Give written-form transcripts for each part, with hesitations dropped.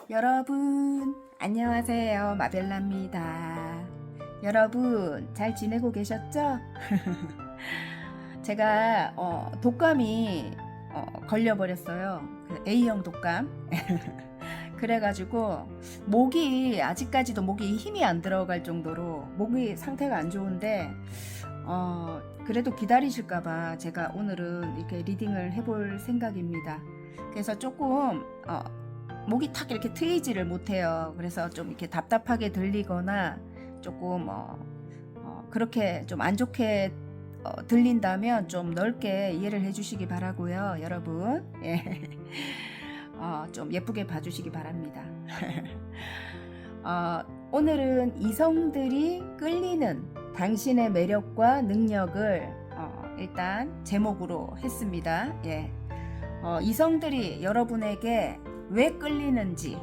여러분 안녕하세요, 마벨라입니다. 여러분 잘 지내고 계셨죠? 제가 독감이 걸려버렸어요. 그 A형 독감. 그래가지고 목이 아직까지도 목이 힘이 안 들어갈 정도로 목이 상태가 안 좋은데 그래도 기다리실까봐 제가 오늘은 이렇게 리딩을 해볼 생각입니다. 그래서 조금 목이 탁 이렇게 트이지를 못해요. 그래서 좀 이렇게 답답하게 들리거나 조금 그렇게 좀 안 좋게 들린다면 좀 넓게 이해를 해주시기 바라고요, 여러분. 예. 좀 예쁘게 봐주시기 바랍니다. 오늘은 이성들이 끌리는 당신의 매력과 능력을 일단 제목으로 했습니다. 예. 이성들이 여러분에게 왜 끌리는지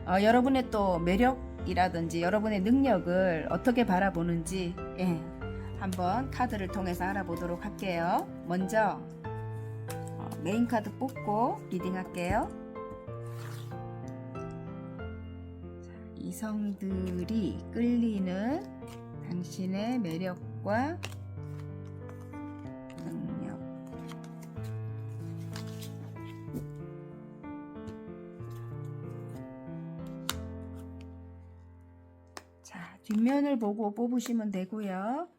여러분의 또 매력이라든지 여러분의 능력을 어떻게 바라보는지 한번 카드를 통해서 알아보도록 할게요. 먼저 메인 카드 뽑고 리딩 할게요. 이성들이 끌리는 당신의 매력과 능력. 자, 뒷면을 보고 뽑으시면 되고요.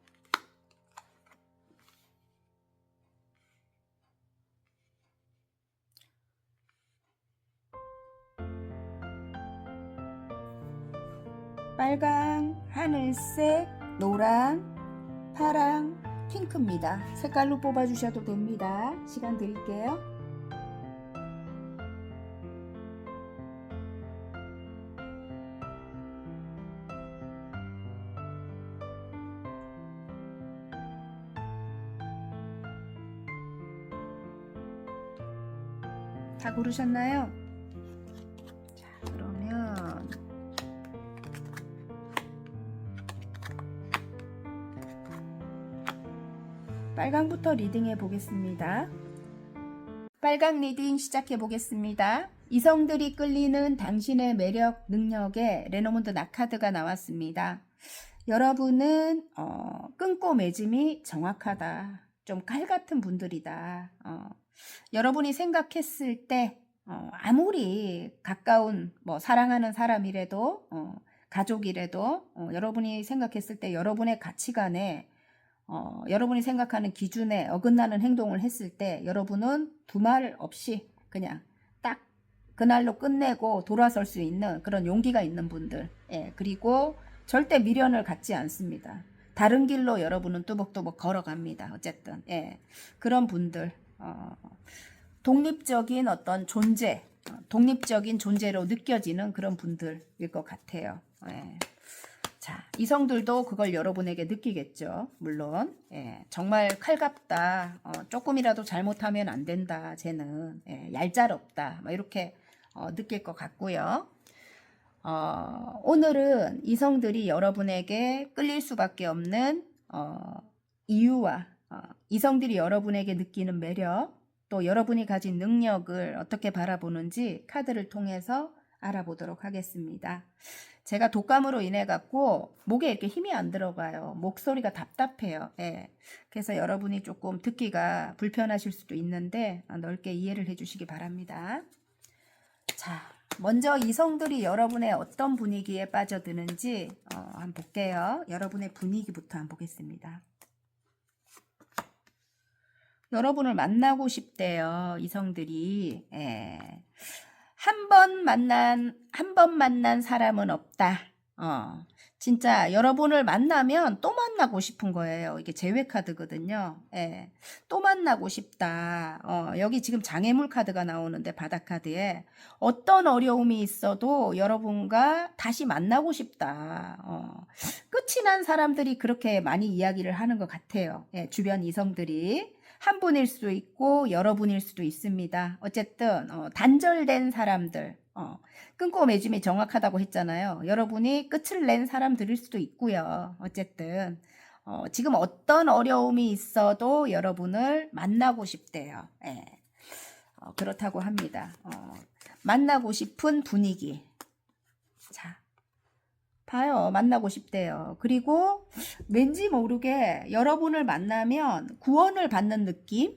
빨강, 하늘색, 노랑, 파랑, 핑크입니다. 색깔로 뽑아주셔도 됩니다. 시간 드릴게요. 다 고르셨나요? 자, 그러면 빨강부터 리딩해 보겠습니다. 빨강 리딩 시작해 보겠습니다. 이성들이 끌리는 당신의 매력, 능력에 레노몬드 나카드가 나왔습니다. 여러분은 끊고 매짐이 정확하다. 좀 칼 같은 분들이다. 여러분이 생각했을 때 아무리 가까운 사랑하는 사람이라도 가족이라도 여러분이 생각했을 때 여러분의 가치관에 여러분이 생각하는 기준에 어긋나는 행동을 했을 때 여러분은 두말 없이 그냥 딱 그날로 끝내고 돌아설 수 있는 그런 용기가 있는 분들. 그리고 절대 미련을 갖지 않습니다. 다른 길로 여러분은 뚜벅뚜벅 걸어갑니다. 어쨌든 그런 분들, 독립적인 어떤 존재, 독립적인 존재로 느껴지는 그런 분들일 것 같아요. 자, 이성들도 그걸 여러분에게 느끼겠죠. 물론 정말 칼같다. 조금이라도 잘못하면 안 된다. 쟤는 얄짤없다. 이렇게 느낄 것 같고요. 오늘은 이성들이 여러분에게 끌릴 수밖에 없는 이유와 이성들이 여러분에게 느끼는 매력, 또 여러분이 가진 능력을 어떻게 바라보는지 카드를 통해서 알아보도록 하겠습니다. 제가 독감으로 인해 갖고 목에 이렇게 힘이 안 들어가요. 목소리가 답답해요. 그래서 여러분이 조금 듣기가 불편하실 수도 있는데 넓게 이해를 해주시기 바랍니다. 자, 먼저 이성들이 여러분의 어떤 분위기에 빠져드는지 한번 볼게요. 여러분의 분위기부터 한번 보겠습니다. 여러분을 만나고 싶대요. 이성들이. 한 번 만난 사람은 없다. 진짜 여러분을 만나면 또 만나고 싶은 거예요. 이게 제외 카드거든요. 또 만나고 싶다. 여기 지금 장애물 카드가 나오는데 바닥 카드에 어떤 어려움이 있어도 여러분과 다시 만나고 싶다. 끝이 난 사람들이 그렇게 많이 이야기를 하는 것 같아요. 주변 이성들이. 한 분일 수도 있고 여러분일 수도 있습니다. 어쨌든 단절된 사람들, 끊고 매짐이 정확하다고 했잖아요. 여러분이 끝을 낸 사람들일 수도 있고요. 어쨌든 지금 어떤 어려움이 있어도 여러분을 만나고 싶대요. 그렇다고 합니다. 만나고 싶은 분위기. 자, 봐요. 만나고 싶대요. 그리고 왠지 모르게 여러분을 만나면 구원을 받는 느낌?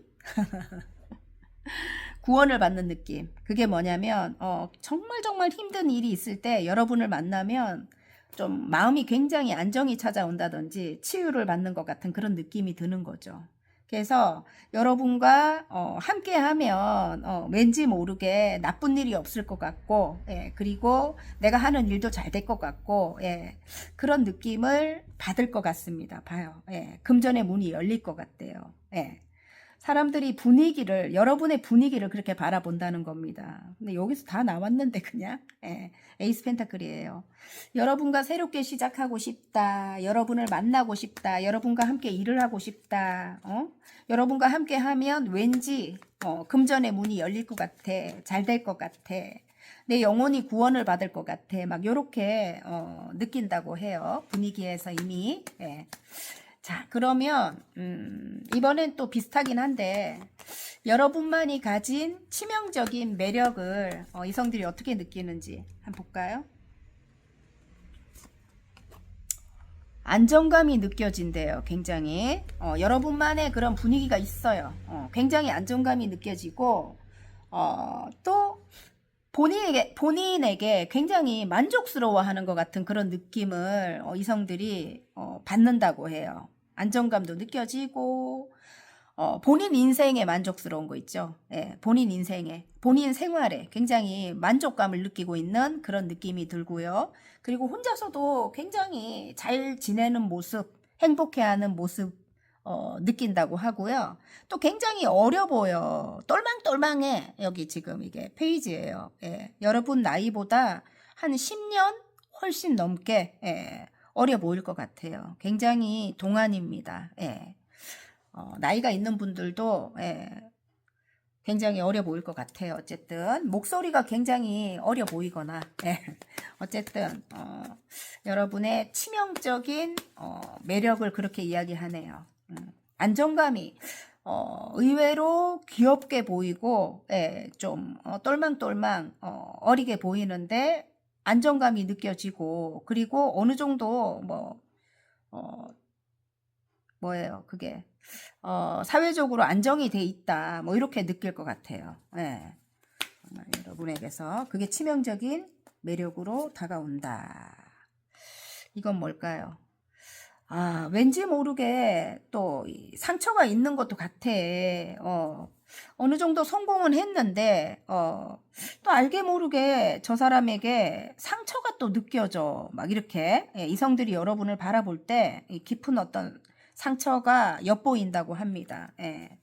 구원을 받는 느낌. 그게 뭐냐면 정말 정말 힘든 일이 있을 때 여러분을 만나면 좀 마음이 굉장히 안정이 찾아온다든지 치유를 받는 것 같은 그런 느낌이 드는 거죠. 그래서 여러분과 함께 하면 왠지 모르게 나쁜 일이 없을 것 같고, 예, 그리고 내가 하는 일도 잘 될 것 같고, 예, 그런 느낌을 받을 것 같습니다. 봐요. 예, 금전의 문이 열릴 것 같대요. 예. 사람들이 분위기를, 여러분의 분위기를 그렇게 바라본다는 겁니다. 근데 여기서 다 나왔는데 그냥 예, 에이스 펜타클이에요. 여러분과 새롭게 시작하고 싶다. 여러분을 만나고 싶다. 여러분과 함께 일을 하고 싶다. 여러분과 함께 하면 왠지 금전의 문이 열릴 것 같아. 잘 될 것 같아. 내 영혼이 구원을 받을 것 같아. 막 요렇게 느낀다고 해요. 분위기에서 이미. 예. 자, 그러면 이번엔 또 비슷하긴 한데 여러분만이 가진 치명적인 매력을 이성들이 어떻게 느끼는지 한번 볼까요? 안정감이 느껴진대요. 굉장히 여러분만의 그런 분위기가 있어요. 굉장히 안정감이 느껴지고 또 본인에게 굉장히 만족스러워하는 것 같은 그런 느낌을 이성들이 받는다고 해요. 안정감도 느껴지고 본인 인생에 만족스러운 거 있죠. 예, 본인 인생에, 본인 생활에 굉장히 만족감을 느끼고 있는 그런 느낌이 들고요. 그리고 혼자서도 굉장히 잘 지내는 모습, 행복해하는 모습 느낀다고 하고요. 또 굉장히 어려 보여. 똘망똘망해. 여기 지금 이게 페이지예요. 예, 여러분 나이보다 한 10년 훨씬 넘게 어려 보일 것 같아요. 굉장히 동안입니다. 예. 나이가 있는 분들도 굉장히 어려 보일 것 같아요. 어쨌든 목소리가 굉장히 어려 보이거나 어쨌든 여러분의 치명적인 매력을 그렇게 이야기하네요. 안정감이 의외로 귀엽게 보이고 좀 똘망똘망 어리게 보이는데 안정감이 느껴지고 그리고 어느 정도 뭐예요 그게 사회적으로 안정이 돼 있다 뭐 이렇게 느낄 것 같아요. 예. 여러분에게서 그게 치명적인 매력으로 다가온다. 이건 뭘까요? 아, 왠지 모르게 또 상처가 있는 것도 같아. 어느 정도 성공은 했는데, 또 알게 모르게 저 사람에게 상처가 또 느껴져. 막 이렇게. 예, 이성들이 여러분을 바라볼 때 깊은 어떤 상처가 엿보인다고 합니다. 예.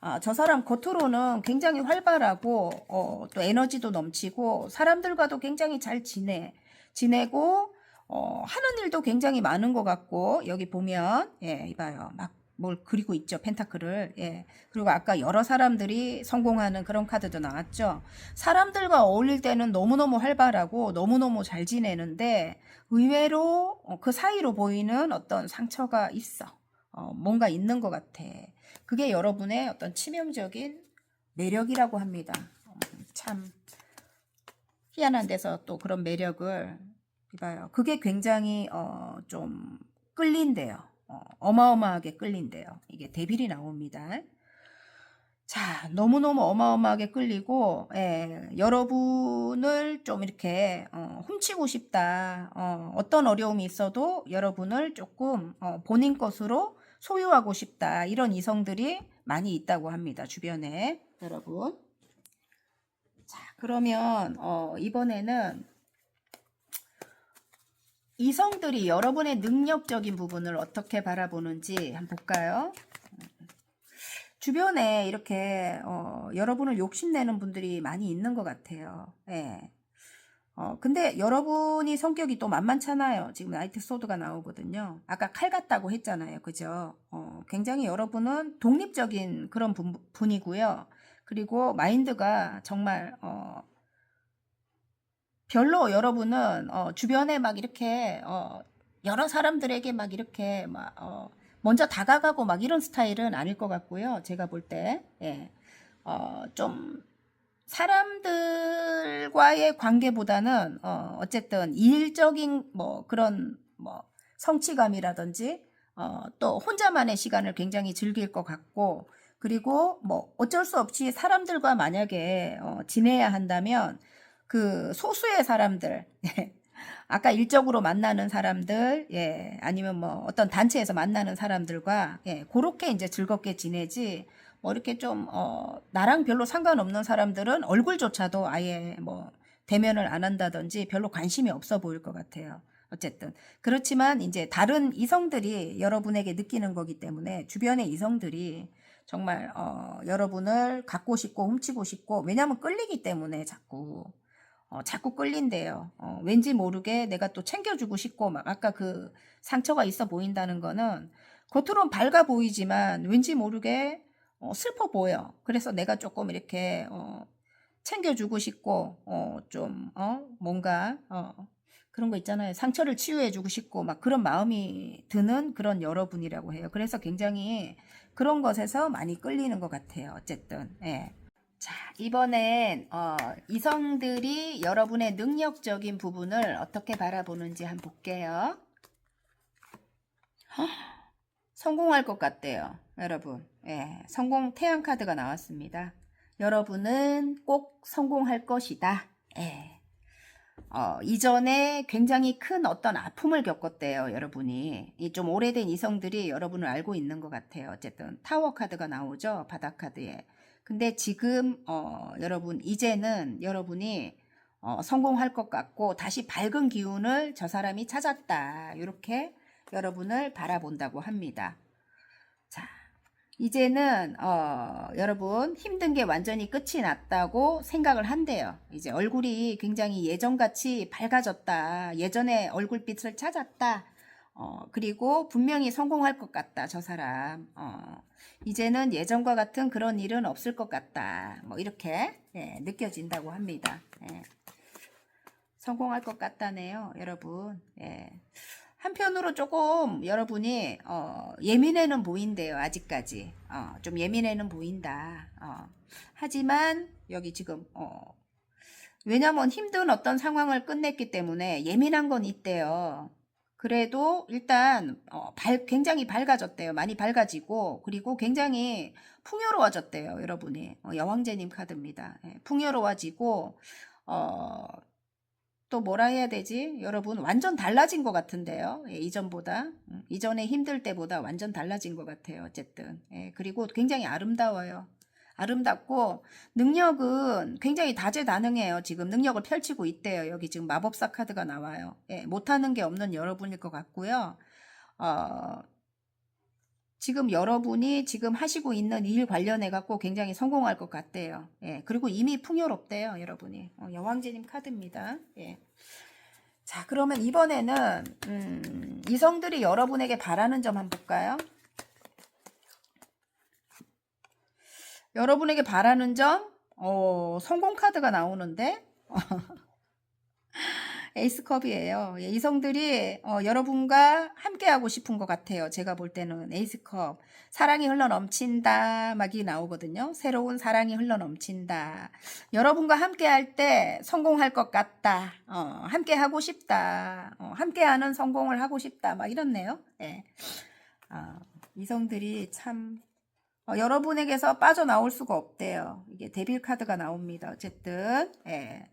아, 저 사람 겉으로는 굉장히 활발하고, 또 에너지도 넘치고, 사람들과도 굉장히 잘 지내고, 하는 일도 굉장히 많은 것 같고, 여기 보면, 예, 이봐요. 막 뭘 그리고 있죠. 펜타클을. 예. 그리고 아까 여러 사람들이 성공하는 그런 카드도 나왔죠. 사람들과 어울릴 때는 너무너무 활발하고, 너무너무 잘 지내는데, 의외로 그 사이로 보이는 어떤 상처가 있어. 뭔가 있는 것 같아. 그게 여러분의 어떤 치명적인 매력이라고 합니다. 참 희한한 데서 또 그런 매력을 봐요. 그게 굉장히 좀 끌린대요. 어마어마하게 끌린대요. 이게 데빌이 나옵니다. 자, 너무너무 어마어마하게 끌리고 여러분을 좀 이렇게 훔치고 싶다. 어떤 어려움이 있어도 여러분을 조금 본인 것으로 소유하고 싶다. 이런 이성들이 많이 있다고 합니다. 주변에. 여러분. 자, 그러면 이번에는 이성들이 여러분의 능력적인 부분을 어떻게 바라보는지 한번 볼까요? 주변에 이렇게 여러분을 욕심내는 분들이 많이 있는 것 같아요. 예. 근데 여러분이 성격이 또 만만찮아요. 지금 나이트 소드가 나오거든요. 아까 칼 같다고 했잖아요. 그죠? 굉장히 여러분은 독립적인 그런 분이고요. 그리고 마인드가 정말 별로 여러분은 주변에 막 이렇게 여러 사람들에게 막 이렇게 막 먼저 다가가고 막 이런 스타일은 아닐 것 같고요. 제가 볼 때. 예. 좀 사람들과의 관계보다는 어쨌든 일적인 뭐 그런 뭐 성취감이라든지 또 혼자만의 시간을 굉장히 즐길 것 같고, 그리고 뭐 어쩔 수 없이 사람들과 만약에 지내야 한다면 그 소수의 사람들 아까 일적으로 만나는 사람들, 예, 아니면 뭐 어떤 단체에서 만나는 사람들과, 예, 그렇게 이제 즐겁게 지내지, 뭐 이렇게 좀, 나랑 별로 상관없는 사람들은 얼굴조차도 아예 뭐 대면을 안 한다든지 별로 관심이 없어 보일 것 같아요. 어쨌든. 그렇지만 이제 다른 이성들이 여러분에게 느끼는 거기 때문에 주변의 이성들이 정말, 여러분을 갖고 싶고 훔치고 싶고, 왜냐하면 끌리기 때문에 자꾸 끌린대요. 왠지 모르게 내가 또 챙겨주고 싶고, 막 아까 그 상처가 있어 보인다는 거는 겉으로는 밝아 보이지만 왠지 모르게 슬퍼 보여. 그래서 내가 조금 이렇게 챙겨주고 싶고, 뭔가, 그런 거 있잖아요. 상처를 치유해주고 싶고, 막 그런 마음이 드는 그런 여러분이라고 해요. 그래서 굉장히 그런 것에서 많이 끌리는 것 같아요. 어쨌든, 예. 자, 이번엔 이성들이 여러분의 능력적인 부분을 어떻게 바라보는지 한번 볼게요. 성공할 것 같대요, 여러분. 예, 성공 태양 카드가 나왔습니다. 여러분은 꼭 성공할 것이다. 예. 이전에 굉장히 큰 어떤 아픔을 겪었대요, 여러분이. 이 좀 오래된 이성들이 여러분을 알고 있는 것 같아요. 어쨌든 타워 카드가 나오죠, 바닥 카드에. 근데 지금 여러분 이제는 여러분이 성공할 것 같고 다시 밝은 기운을 저 사람이 찾았다. 이렇게 여러분을 바라본다고 합니다. 자, 이제는 여러분 힘든 게 완전히 끝이 났다고 생각을 한대요. 이제 얼굴이 굉장히 예전같이 밝아졌다. 예전의 얼굴빛을 찾았다. 그리고 분명히 성공할 것 같다. 저 사람. 이제는 예전과 같은 그런 일은 없을 것 같다. 뭐 이렇게, 예, 느껴진다고 합니다. 예. 성공할 것 같다네요, 여러분. 예. 한편으로 조금 여러분이 예민해는 보인대요. 아직까지 좀 예민해는 보인다. 하지만 여기 지금 왜냐면 힘든 어떤 상황을 끝냈기 때문에 예민한 건 있대요. 그래도 일단 굉장히 밝아졌대요. 많이 밝아지고, 그리고 굉장히 풍요로워졌대요. 여러분이. 여왕제님 카드입니다. 예, 풍요로워지고 또 뭐라 해야 되지? 여러분 완전 달라진 것 같은데요. 예, 이전보다. 이전에 힘들 때보다 완전 달라진 것 같아요. 어쨌든. 예, 그리고 굉장히 아름다워요. 아름답고 능력은 굉장히 다재다능해요. 지금 능력을 펼치고 있대요. 여기 지금 마법사 카드가 나와요. 예, 못하는 게 없는 여러분일 것 같고요. 어, 지금 여러분이 지금 하시고 있는 일 관련해 갖고 굉장히 성공할 것 같대요. 예, 그리고 이미 풍요롭대요, 여러분이. 여왕제님 카드입니다. 예. 자, 그러면 이번에는 이성들이 여러분에게 바라는 점 한번 볼까요? 여러분에게 바라는 점, 성공 카드가 나오는데 에이스컵이에요. 예, 이성들이 여러분과 함께하고 싶은 것 같아요. 제가 볼 때는 에이스컵. 사랑이 흘러넘친다 막이 나오거든요. 새로운 사랑이 흘러넘친다. 여러분과 함께할 때 성공할 것 같다. 함께하고 싶다. 함께하는 성공을 하고 싶다. 막 이렇네요. 예. 이성들이 참 여러분에게서 빠져나올 수가 없대요. 이게 데빌 카드가 나옵니다. 어쨌든 예.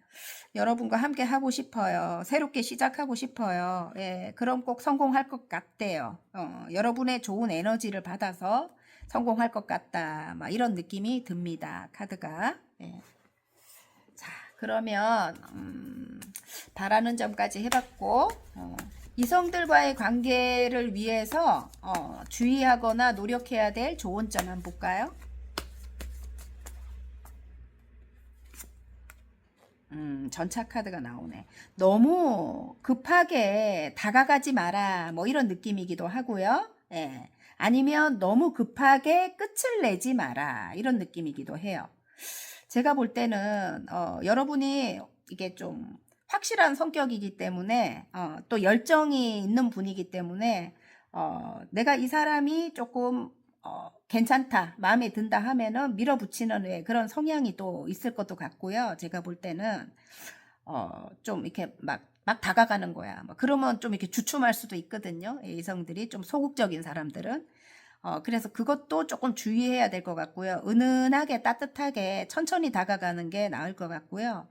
여러분과 함께 하고 싶어요. 새롭게 시작하고 싶어요. 예, 그럼 꼭 성공할 것 같대요. 여러분의 좋은 에너지를 받아서 성공할 것 같다. 막 이런 느낌이 듭니다. 카드가. 예. 자, 그러면 바라는 점까지 해봤고 이성들과의 관계를 위해서 주의하거나 노력해야 될 좋은 점 한번 볼까요? 전차 카드가 나오네. 너무 급하게 다가가지 마라. 뭐 이런 느낌이기도 하고요. 예. 아니면 너무 급하게 끝을 내지 마라. 이런 느낌이기도 해요. 제가 볼 때는 여러분이 이게 좀 확실한 성격이기 때문에 또 열정이 있는 분이기 때문에 내가 이 사람이 조금 괜찮다, 마음에 든다 하면은 밀어붙이는 그런 성향이 또 있을 것도 같고요. 제가 볼 때는 좀 이렇게 막 다가가는 거야. 뭐 그러면 좀 이렇게 주춤할 수도 있거든요. 이성들이 좀 소극적인 사람들은. 그래서 그것도 조금 주의해야 될 것 같고요. 은은하게 따뜻하게 천천히 다가가는 게 나을 것 같고요.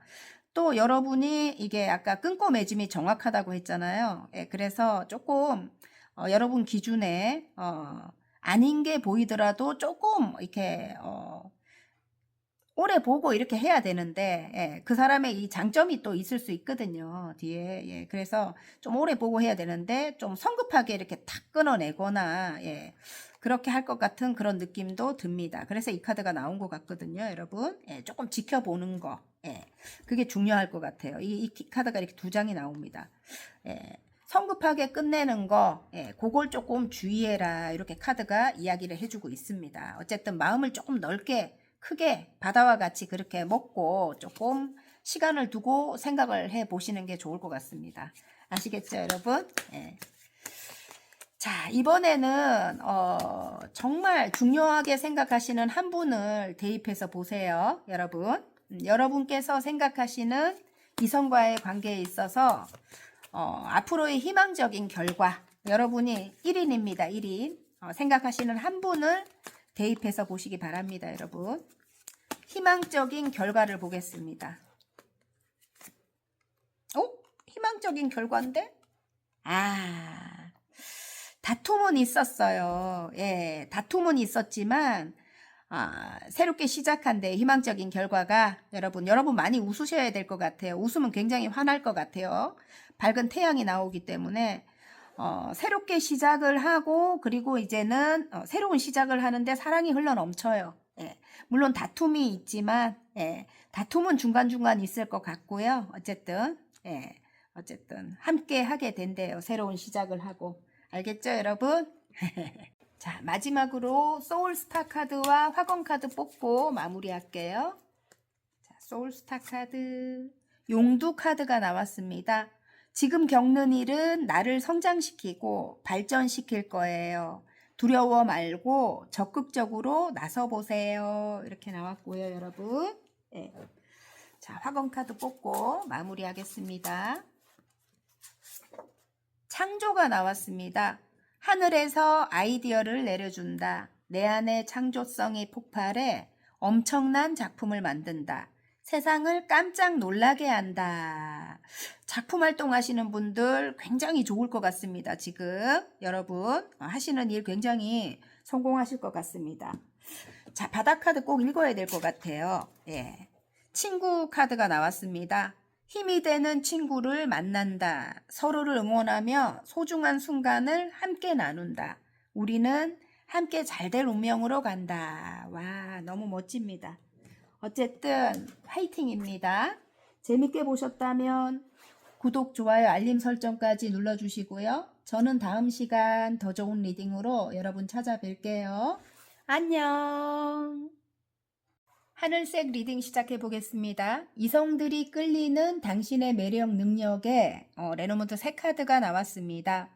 또 여러분이 이게 아까 끊고 맺음이 정확하다고 했잖아요. 예, 그래서 조금 여러분 기준에 아닌 게 보이더라도 조금 이렇게 오래 보고 이렇게 해야 되는데, 예, 그 사람의 이 장점이 또 있을 수 있거든요, 뒤에. 예, 그래서 좀 오래 보고 해야 되는데, 좀 성급하게 이렇게 탁 끊어내거나, 예, 그렇게 할 것 같은 그런 느낌도 듭니다. 그래서 이 카드가 나온 것 같거든요, 여러분. 예, 조금 지켜보는 거. 예, 그게 중요할 것 같아요. 이 카드가 이렇게 두 장이 나옵니다. 예, 성급하게 끝내는 거, 예, 그걸 조금 주의해라. 이렇게 카드가 이야기를 해주고 있습니다. 어쨌든 마음을 조금 넓게 크게 바다와 같이 그렇게 먹고 조금 시간을 두고 생각을 해 보시는 게 좋을 것 같습니다. 아시겠죠, 여러분? 예. 자, 이번에는 정말 중요하게 생각하시는 한 분을 대입해서 보세요, 여러분. 여러분께서 생각하시는 이성과의 관계에 있어서 앞으로의 희망적인 결과, 여러분이 1인입니다, 1인. 생각하시는 한 분을 대입해서 보시기 바랍니다, 여러분. 희망적인 결과를 보겠습니다. 희망적인 결과인데? 다툼은 있었어요. 예, 다툼은 있었지만, 새롭게 시작한데 희망적인 결과가 여러분 많이 웃으셔야 될 것 같아요. 웃으면 굉장히 화날 것 같아요. 밝은 태양이 나오기 때문에, 새롭게 시작을 하고, 그리고 이제는 새로운 시작을 하는데 사랑이 흘러 넘쳐요. 예, 물론 다툼이 있지만, 예, 다툼은 중간중간 있을 것 같고요. 어쨌든, 예, 어쨌든 함께 하게 된대요. 새로운 시작을 하고. 알겠죠, 여러분? 자, 마지막으로 소울스타 카드와 화건 카드 뽑고 마무리할게요. 자, 소울스타 카드, 용두 카드가 나왔습니다. 지금 겪는 일은 나를 성장시키고 발전시킬 거예요. 두려워 말고 적극적으로 나서보세요. 이렇게 나왔고요, 여러분. 네. 자, 화건 카드 뽑고 마무리하겠습니다. 창조가 나왔습니다. 하늘에서 아이디어를 내려준다. 내 안의 창조성이 폭발해 엄청난 작품을 만든다. 세상을 깜짝 놀라게 한다. 작품 활동하시는 분들 굉장히 좋을 것 같습니다. 지금 여러분 하시는 일 굉장히 성공하실 것 같습니다. 자, 바닥 카드 꼭 읽어야 될 것 같아요. 예. 친구 카드가 나왔습니다. 힘이 되는 친구를 만난다. 서로를 응원하며 소중한 순간을 함께 나눈다. 우리는 함께 잘될 운명으로 간다. 와, 너무 멋집니다. 어쨌든 화이팅입니다. 재밌게 보셨다면 구독, 좋아요, 알림 설정까지 눌러주시고요. 저는 다음 시간 더 좋은 리딩으로 여러분 찾아뵐게요. 안녕. 하늘색 리딩 시작해 보겠습니다. 이성들이 끌리는 당신의 매력 능력에 레노먼트 3카드가 나왔습니다.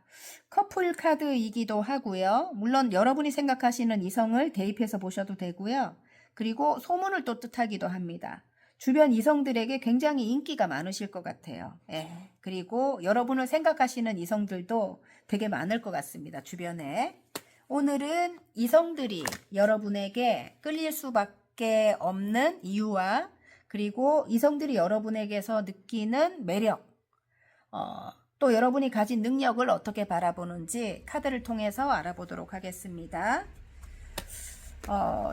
커플 카드이기도 하고요. 물론 여러분이 생각하시는 이성을 대입해서 보셔도 되고요. 그리고 소문을 또 뜻하기도 합니다. 주변 이성들에게 굉장히 인기가 많으실 것 같아요. 예. 그리고 여러분을 생각하시는 이성들도 되게 많을 것 같습니다. 주변에. 오늘은 이성들이 여러분에게 끌릴 수밖에 없는 이유와 그리고 이성들이 여러분에게서 느끼는 매력, 또 여러분이 가진 능력을 어떻게 바라보는지 카드를 통해서 알아보도록 하겠습니다.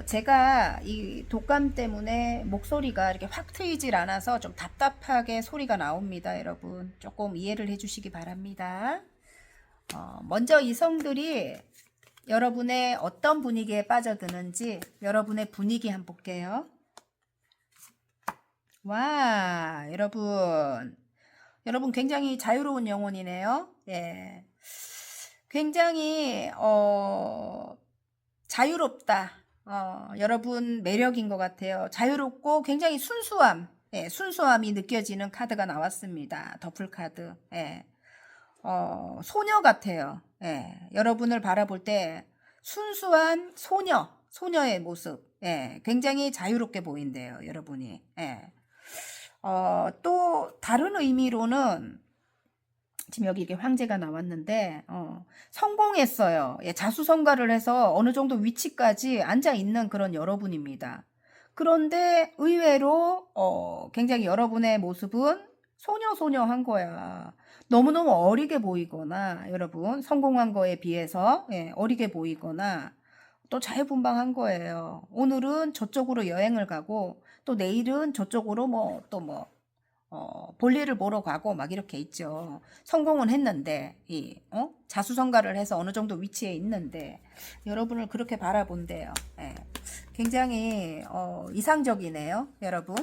제가 이 독감 때문에 목소리가 이렇게 확 트이질 않아서 좀 답답하게 소리가 나옵니다, 여러분. 조금 이해를 해주시기 바랍니다. 먼저 이성들이 여러분의 어떤 분위기에 빠져드는지 여러분의 분위기 한번 볼게요. 와, 여러분 굉장히 자유로운 영혼이네요. 예. 굉장히 자유롭다. 여러분 매력인 것 같아요. 자유롭고 굉장히 순수함, 예, 순수함이 느껴지는 카드가 나왔습니다. 더플 카드. 예. 소녀 같아요. 예, 여러분을 바라볼 때 순수한 소녀의 모습. 예, 굉장히 자유롭게 보인대요, 여러분이. 예. 또 다른 의미로는 지금 여기 이게 황제가 나왔는데 성공했어요. 예, 자수성가를 해서 어느 정도 위치까지 앉아 있는 그런 여러분입니다. 그런데 의외로 굉장히 여러분의 모습은 소녀한 거야. 너무너무 어리게 보이거나 여러분 성공한 거에 비해서 예, 어리게 보이거나 또 자유분방한 거예요. 오늘은 저쪽으로 여행을 가고 또 내일은 저쪽으로 볼일을 보러 가고 막 이렇게 있죠. 성공은 했는데 자수성가를 해서 어느 정도 위치에 있는데 여러분을 그렇게 바라본대요. 예. 굉장히 이상적이네요, 여러분.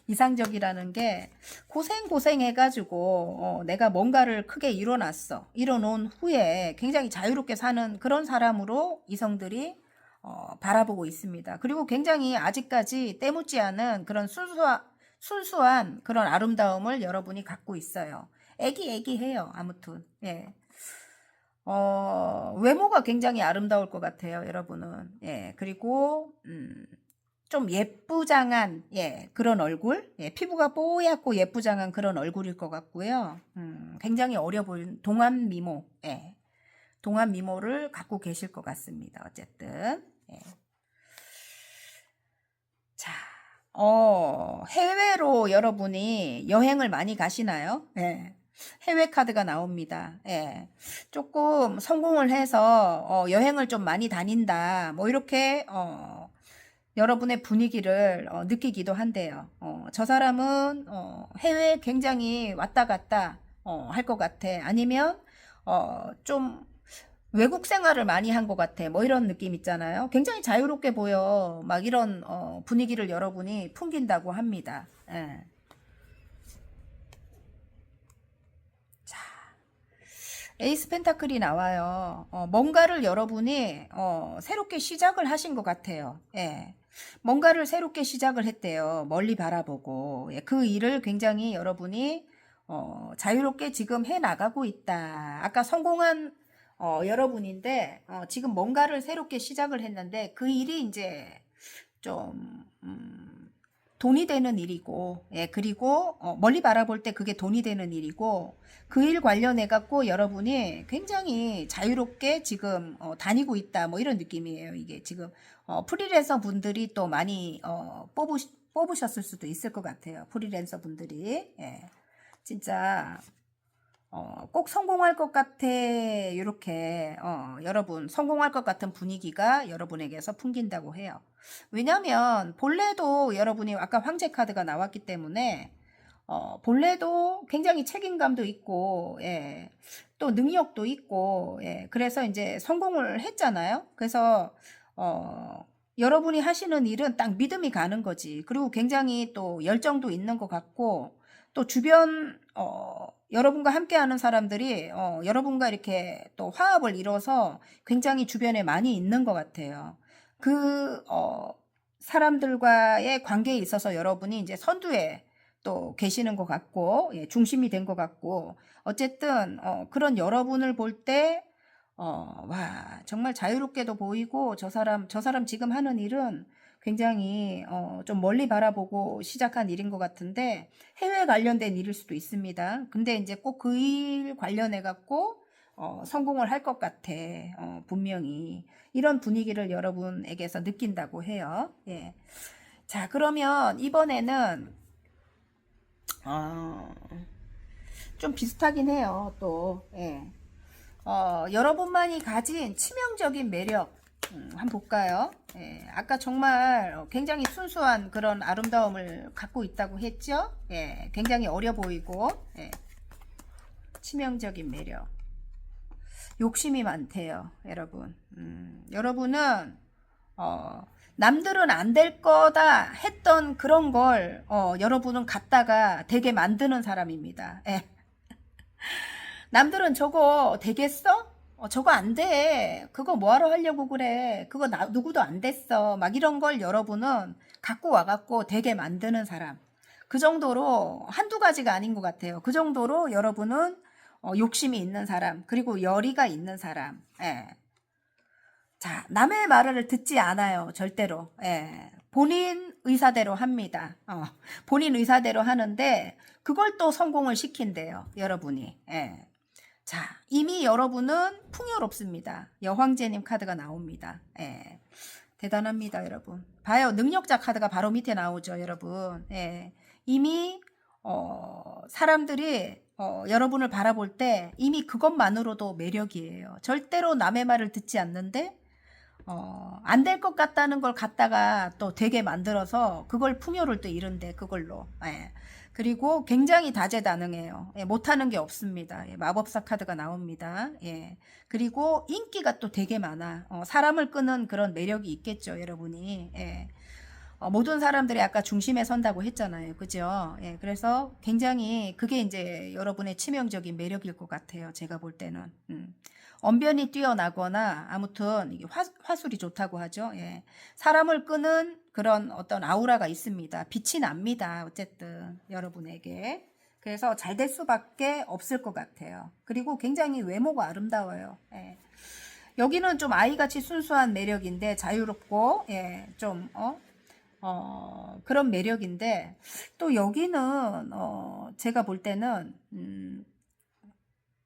이상적이라는 게 고생 해가지고 내가 뭔가를 크게 이뤄놓은 후에 굉장히 자유롭게 사는 그런 사람으로 이성들이 바라보고 있습니다. 그리고 굉장히 아직까지 때묻지 않은 그런 순수한 그런 아름다움을 여러분이 갖고 있어요. 애기해요, 아무튼. 예. 외모가 굉장히 아름다울 것 같아요, 여러분은. 예, 그리고, 좀 예쁘장한, 예, 그런 얼굴. 예, 피부가 뽀얗고 예쁘장한 그런 얼굴일 것 같고요. 굉장히 어려 보이는 동안 미모, 예. 동안 미모를 갖고 계실 것 같습니다, 어쨌든. 예. 자, 해외로 여러분이 여행을 많이 가시나요? 예. 해외 카드가 나옵니다. 예. 조금 성공을 해서 여행을 좀 많이 다닌다. 뭐 이렇게 여러분의 분위기를 느끼기도 한대요. 저 사람은 해외에 굉장히 왔다 갔다 할 것 같아. 아니면 좀 외국 생활을 많이 한 것 같아. 뭐 이런 느낌 있잖아요. 굉장히 자유롭게 보여. 막 이런 분위기를 여러분이 풍긴다고 합니다. 예. 에이스 펜타클이 나와요. 뭔가를 여러분이 새롭게 시작을 하신 것 같아요. 예. 뭔가를 새롭게 시작을 했대요. 멀리 바라보고. 예. 그 일을 굉장히 여러분이 자유롭게 지금 해 나가고 있다. 아까 성공한 여러분인데 지금 뭔가를 새롭게 시작을 했는데 그 일이 이제 좀 돈이 되는 일이고, 예, 그리고 멀리 바라볼 때 그게 돈이 되는 일이고, 그 일 관련해 갖고 여러분이 굉장히 자유롭게 지금 다니고 있다, 뭐 이런 느낌이에요. 이게 지금 프리랜서 분들이 또 많이 뽑으셨을 수도 있을 것 같아요. 프리랜서 분들이. 예. 진짜 꼭 성공할 것 같아. 이렇게 여러분 성공할 것 같은 분위기가 여러분에게서 풍긴다고 해요. 왜냐하면 본래도 여러분이 아까 황제 카드가 나왔기 때문에 본래도 굉장히 책임감도 있고, 예, 또 능력도 있고, 예, 그래서 이제 성공을 했잖아요. 그래서 여러분이 하시는 일은 딱 믿음이 가는 거지. 그리고 굉장히 또 열정도 있는 것 같고, 또 주변 여러분과 함께하는 사람들이 여러분과 이렇게 또 화합을 이뤄서 굉장히 주변에 많이 있는 것 같아요. 그 사람들과의 관계에 있어서 여러분이 이제 선두에 또 계시는 것 같고, 예, 중심이 된 것 같고, 어쨌든 그런 여러분을 볼 때 와, 정말 자유롭게도 보이고 저 사람 지금 하는 일은 굉장히 좀 멀리 바라보고 시작한 일인 것 같은데 해외 관련된 일일 수도 있습니다. 근데 이제 꼭 그 일 관련해 갖고 성공을 할 것 같아. 분명히 이런 분위기를 여러분에게서 느낀다고 해요. 예. 자, 그러면 이번에는 좀 비슷하긴 해요. 또 예. 여러분만이 가진 치명적인 매력 한번 볼까요? 예, 아까 정말 굉장히 순수한 그런 아름다움을 갖고 있다고 했죠? 예, 굉장히 어려 보이고 예, 치명적인 매력. 욕심이 많대요, 여러분. 여러분은 남들은 안 될 거다 했던 그런 걸 여러분은 갖다가 되게 만드는 사람입니다. 예. 남들은 저거 되겠어? 저거 안 돼. 그거 뭐하러 하려고 그래. 그거 누구도 안 됐어. 막 이런 걸 여러분은 갖고 와갖고 되게 만드는 사람. 그 정도로 한두 가지가 아닌 것 같아요. 그 정도로 여러분은 욕심이 있는 사람. 그리고 열의가 있는 사람. 예. 자, 남의 말을 듣지 않아요. 절대로. 예. 본인 의사대로 합니다. 본인 의사대로 하는데 그걸 또 성공을 시킨대요. 여러분이. 예. 자, 이미 여러분은 풍요롭습니다. 여황제님 카드가 나옵니다. 예. 대단합니다, 여러분. 봐요. 능력자 카드가 바로 밑에 나오죠, 여러분. 예. 이미 사람들이 여러분을 바라볼 때 이미 그것만으로도 매력이에요. 절대로 남의 말을 듣지 않는데 안 될 것 같다는 걸 갖다가 또 되게 만들어서 그걸 풍요를 또 이룬대, 그걸로. 예. 그리고 굉장히 다재다능해요. 예, 못하는 게 없습니다. 예, 마법사 카드가 나옵니다. 예. 그리고 인기가 또 되게 많아. 사람을 끄는 그런 매력이 있겠죠, 여러분이. 예. 모든 사람들이 아까 중심에 선다고 했잖아요. 그죠? 예, 그래서 굉장히 그게 이제 여러분의 치명적인 매력일 것 같아요. 제가 볼 때는. 언변이 뛰어나거나 아무튼 이게 화술이 좋다고 하죠. 예. 사람을 끄는 그런 어떤 아우라가 있습니다. 빛이 납니다. 어쨌든 여러분에게. 그래서 잘 될 수밖에 없을 것 같아요. 그리고 굉장히 외모가 아름다워요. 예. 여기는 좀 아이같이 순수한 매력인데 자유롭고 좀 그런 매력인데 또 여기는 제가 볼 때는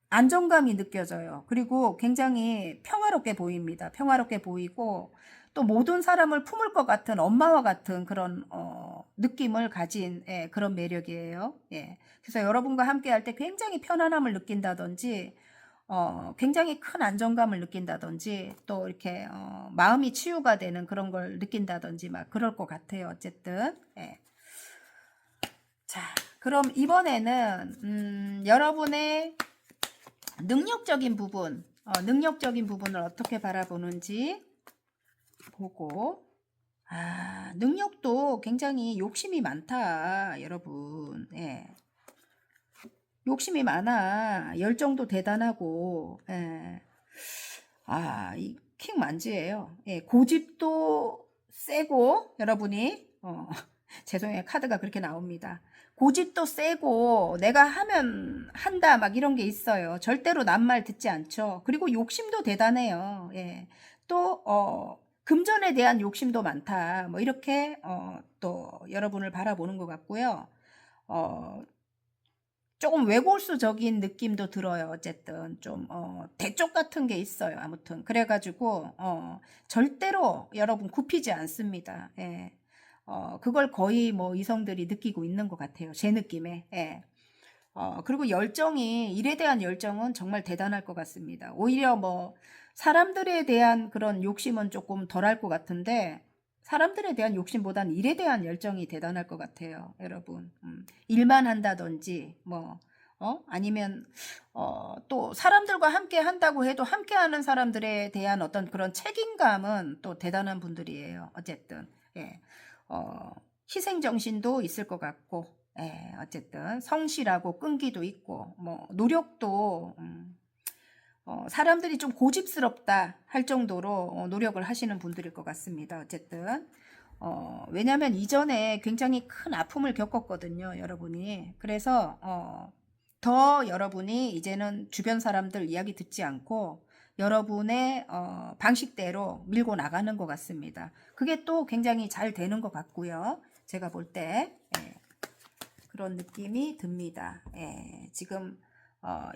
안정감이 느껴져요. 그리고 굉장히 평화롭게 보입니다. 평화롭게 보이고 또 모든 사람을 품을 것 같은 엄마와 같은 그런 느낌을 가진 그런 매력이에요. 예. 그래서 여러분과 함께 할 때 굉장히 편안함을 느낀다든지 굉장히 큰 안정감을 느낀다든지 또 이렇게 마음이 치유가 되는 그런 걸 느낀다든지 막 그럴 것 같아요. 어쨌든. 예. 자, 그럼 이번에는 여러분의 능력적인 부분을 어떻게 바라보는지 보고, 능력도 굉장히 욕심이 많다, 여러분. 예. 욕심이 많아. 열정도 대단하고, 예. 이 킹 만지예요. 예. 고집도 세고, 여러분이, 죄송해요. 카드가 그렇게 나옵니다. 고집도 세고 내가 하면 한다 막 이런 게 있어요. 절대로 남 말 듣지 않죠. 그리고 욕심도 대단해요. 예. 또 금전에 대한 욕심도 많다. 뭐 이렇게 또 여러분을 바라보는 것 같고요. 조금 외골수적인 느낌도 들어요. 어쨌든 좀 대쪽 같은 게 있어요. 아무튼 그래가지고 절대로 여러분 굽히지 않습니다. 예. 그걸 거의 뭐 이성들이 느끼고 있는 것 같아요. 제 느낌에. 예. 그리고 일에 대한 열정은 정말 대단할 것 같습니다. 오히려 뭐 사람들에 대한 그런 욕심은 조금 덜할 것 같은데 사람들에 대한 욕심보단 일에 대한 열정이 대단할 것 같아요, 여러분. 일만 한다든지 뭐 아니면 또 사람들과 함께 한다고 해도 함께 하는 사람들에 대한 어떤 그런 책임감은 또 대단한 분들이에요. 어쨌든. 예. 희생 정신도 있을 것 같고, 어쨌든 성실하고 끈기도 있고, 뭐 노력도 사람들이 좀 고집스럽다 할 정도로 노력을 하시는 분들일 것 같습니다. 어쨌든 왜냐하면 이전에 굉장히 큰 아픔을 겪었거든요, 여러분이. 그래서 더 여러분이 이제는 주변 사람들 이야기 듣지 않고 여러분의 방식대로 밀고 나가는 것 같습니다. 그게 또 굉장히 잘 되는 것 같고요. 제가 볼 때 그런 느낌이 듭니다. 지금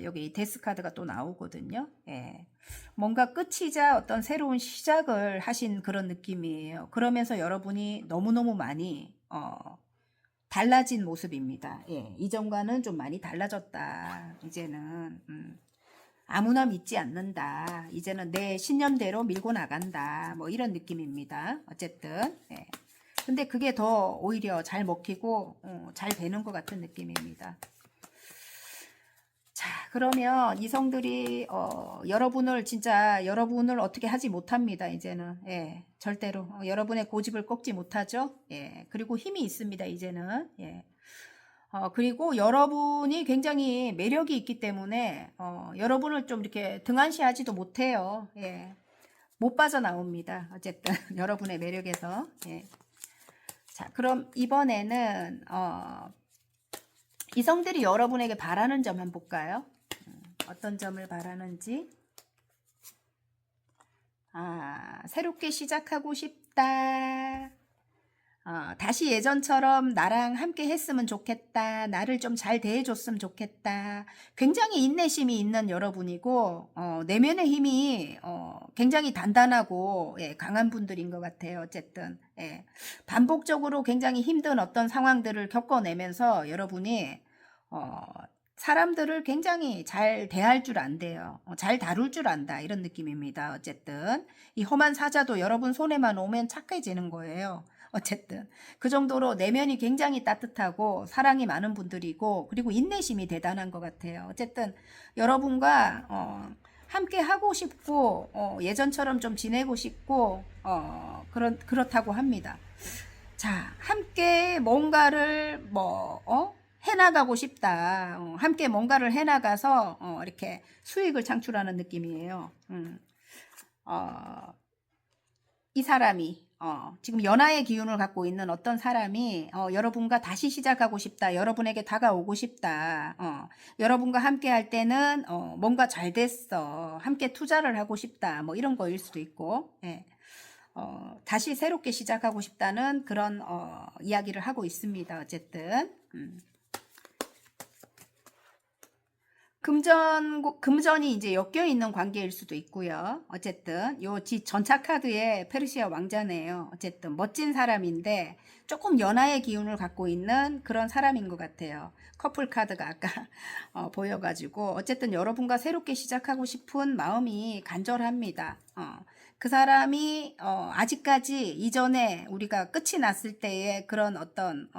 여기 데스 카드가 또 나오거든요. 뭔가 끝이자 어떤 새로운 시작을 하신 그런 느낌이에요. 그러면서 여러분이 너무너무 많이 달라진 모습입니다. 이전과는 좀 많이 달라졌다. 이제는 아무나 믿지 않는다. 이제는 내 신념대로 밀고 나간다. 뭐 이런 느낌입니다. 어쨌든 근데 그게 더 오히려 잘 먹히고 잘 되는 것 같은 느낌입니다. 자, 그러면 이성들이 여러분을 어떻게 하지 못합니다. 이제는 절대로 여러분의 고집을 꺾지 못하죠. 그리고 힘이 있습니다. 이제는 그리고 여러분이 굉장히 매력이 있기 때문에 여러분을 좀 이렇게 등한시하지도 못해요. 못 빠져나옵니다. 어쨌든 여러분의 매력에서. 자, 그럼 이번에는 이성들이 여러분에게 바라는 점 한번 볼까요? 어떤 점을 바라는지. 새롭게 시작하고 싶다. 다시 예전처럼 나랑 함께 했으면 좋겠다. 나를 좀 잘 대해줬으면 좋겠다. 굉장히 인내심이 있는 여러분이고, 내면의 힘이, 굉장히 단단하고, 예, 강한 분들인 것 같아요. 어쨌든, 예. 반복적으로 굉장히 힘든 어떤 상황들을 겪어내면서 여러분이, 어, 사람들을 굉장히 잘 대할 줄 안대요. 잘 다룰 줄 안다. 이런 느낌입니다. 어쨌든, 이 험한 사자도 여러분 손에만 오면 착해지는 거예요. 어쨌든 그 정도로 내면이 굉장히 따뜻하고 사랑이 많은 분들이고 그리고 인내심이 대단한 것 같아요. 어쨌든 여러분과 함께 하고 싶고 예전처럼 좀 지내고 싶고 그렇다고 합니다. 자, 함께 뭔가를 해나가고 싶다. 함께 뭔가를 해나가서 이렇게 수익을 창출하는 느낌이에요. 이 사람이 지금 연하의 기운을 갖고 있는 어떤 사람이 여러분과 다시 시작하고 싶다. 여러분에게 다가오고 싶다. 여러분과 함께 할 때는 뭔가 잘 됐어. 함께 투자를 하고 싶다. 뭐 이런 거일 수도 있고 예. 다시 새롭게 시작하고 싶다는 그런 이야기를 하고 있습니다. 어쨌든 금전이 이제 엮여 있는 관계일 수도 있고요. 어쨌든 요 전차 카드의 페르시아 왕자네요. 어쨌든 멋진 사람인데 조금 연하의 기운을 갖고 있는 그런 사람인 것 같아요. 커플 카드가 아까 보여가지고 어쨌든 여러분과 새롭게 시작하고 싶은 마음이 간절합니다. 그 사람이 아직까지 이전에 우리가 끝이 났을 때의 그런 어떤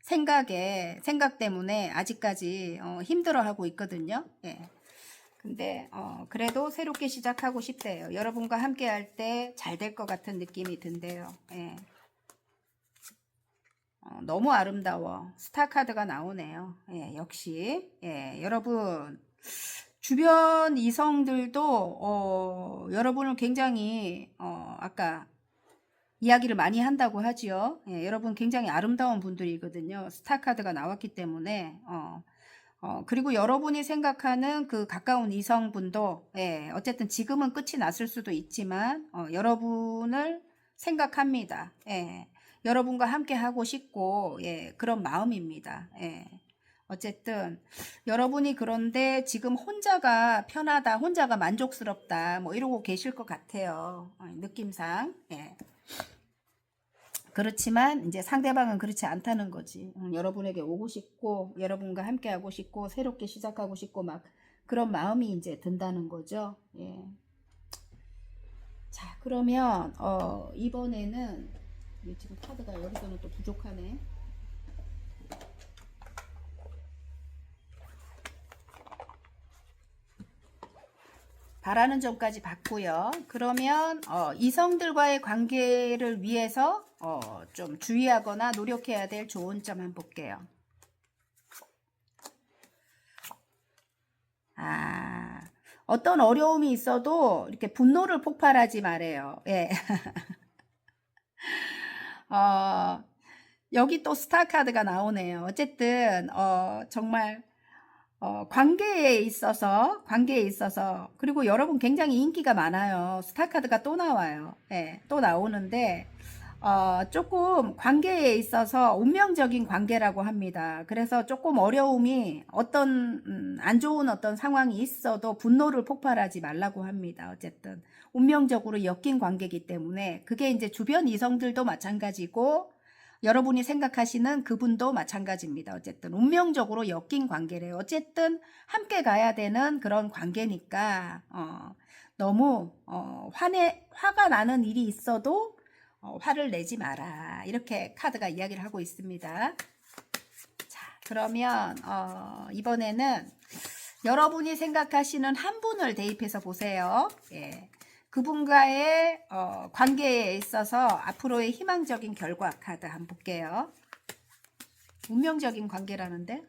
생각 때문에 아직까지 힘들어하고 있거든요. 예. 근데 그래도 새롭게 시작하고 싶대요. 여러분과 함께 할 때 잘 될 것 같은 느낌이 든대요. 예. 너무 아름다워. 스타 카드가 나오네요. 예, 역시 여러분 주변 이성들도 여러분을 굉장히 아까 이야기를 많이 한다고 하지요. 예, 여러분 굉장히 아름다운 분들이거든요. 스타 카드가 나왔기 때문에 그리고 여러분이 생각하는 그 가까운 이성분도 어쨌든 지금은 끝이 났을 수도 있지만 여러분을 생각합니다. 여러분과 함께 하고 싶고 그런 마음입니다. 어쨌든 여러분이 그런데 지금 혼자가 편하다, 혼자가 만족스럽다 뭐 이러고 계실 것 같아요. 느낌상. 그렇지만 이제 상대방은 그렇지 않다는 거지. 여러분에게 오고 싶고 여러분과 함께 하고 싶고 새롭게 시작하고 싶고 막 그런 마음이 이제 든다는 거죠. 예. 자, 그러면 이번에는 지금 카드가 여기서는 또 부족하네. 바라는 점까지 봤고요. 그러면 이성들과의 관계를 위해서 좀 주의하거나 노력해야 될 좋은 점 한번 볼게요. 어떤 어려움이 있어도 이렇게 분노를 폭발하지 말아요. 예. 여기 또 스타 카드가 나오네요. 어쨌든 정말 관계에 있어서 그리고 여러분 굉장히 인기가 많아요. 스타 카드가 또 나와요. 예, 또 나오는데 조금 관계에 있어서 운명적인 관계라고 합니다. 그래서 조금 어려움이 어떤 안 좋은 어떤 상황이 있어도 분노를 폭발하지 말라고 합니다. 어쨌든 운명적으로 엮인 관계이기 때문에 그게 이제 주변 이성들도 마찬가지고 여러분이 생각하시는 그분도 마찬가지입니다. 어쨌든 운명적으로 엮인 관계래요. 어쨌든 함께 가야 되는 그런 관계니까 너무 화가 나는 일이 있어도 화를 내지 마라. 이렇게 카드가 이야기를 하고 있습니다. 자, 그러면 이번에는 여러분이 생각하시는 한 분을 대입해서 보세요. 예. 그분과의 관계에 있어서 앞으로의 희망적인 결과 카드 한번 볼게요. 운명적인 관계라는데?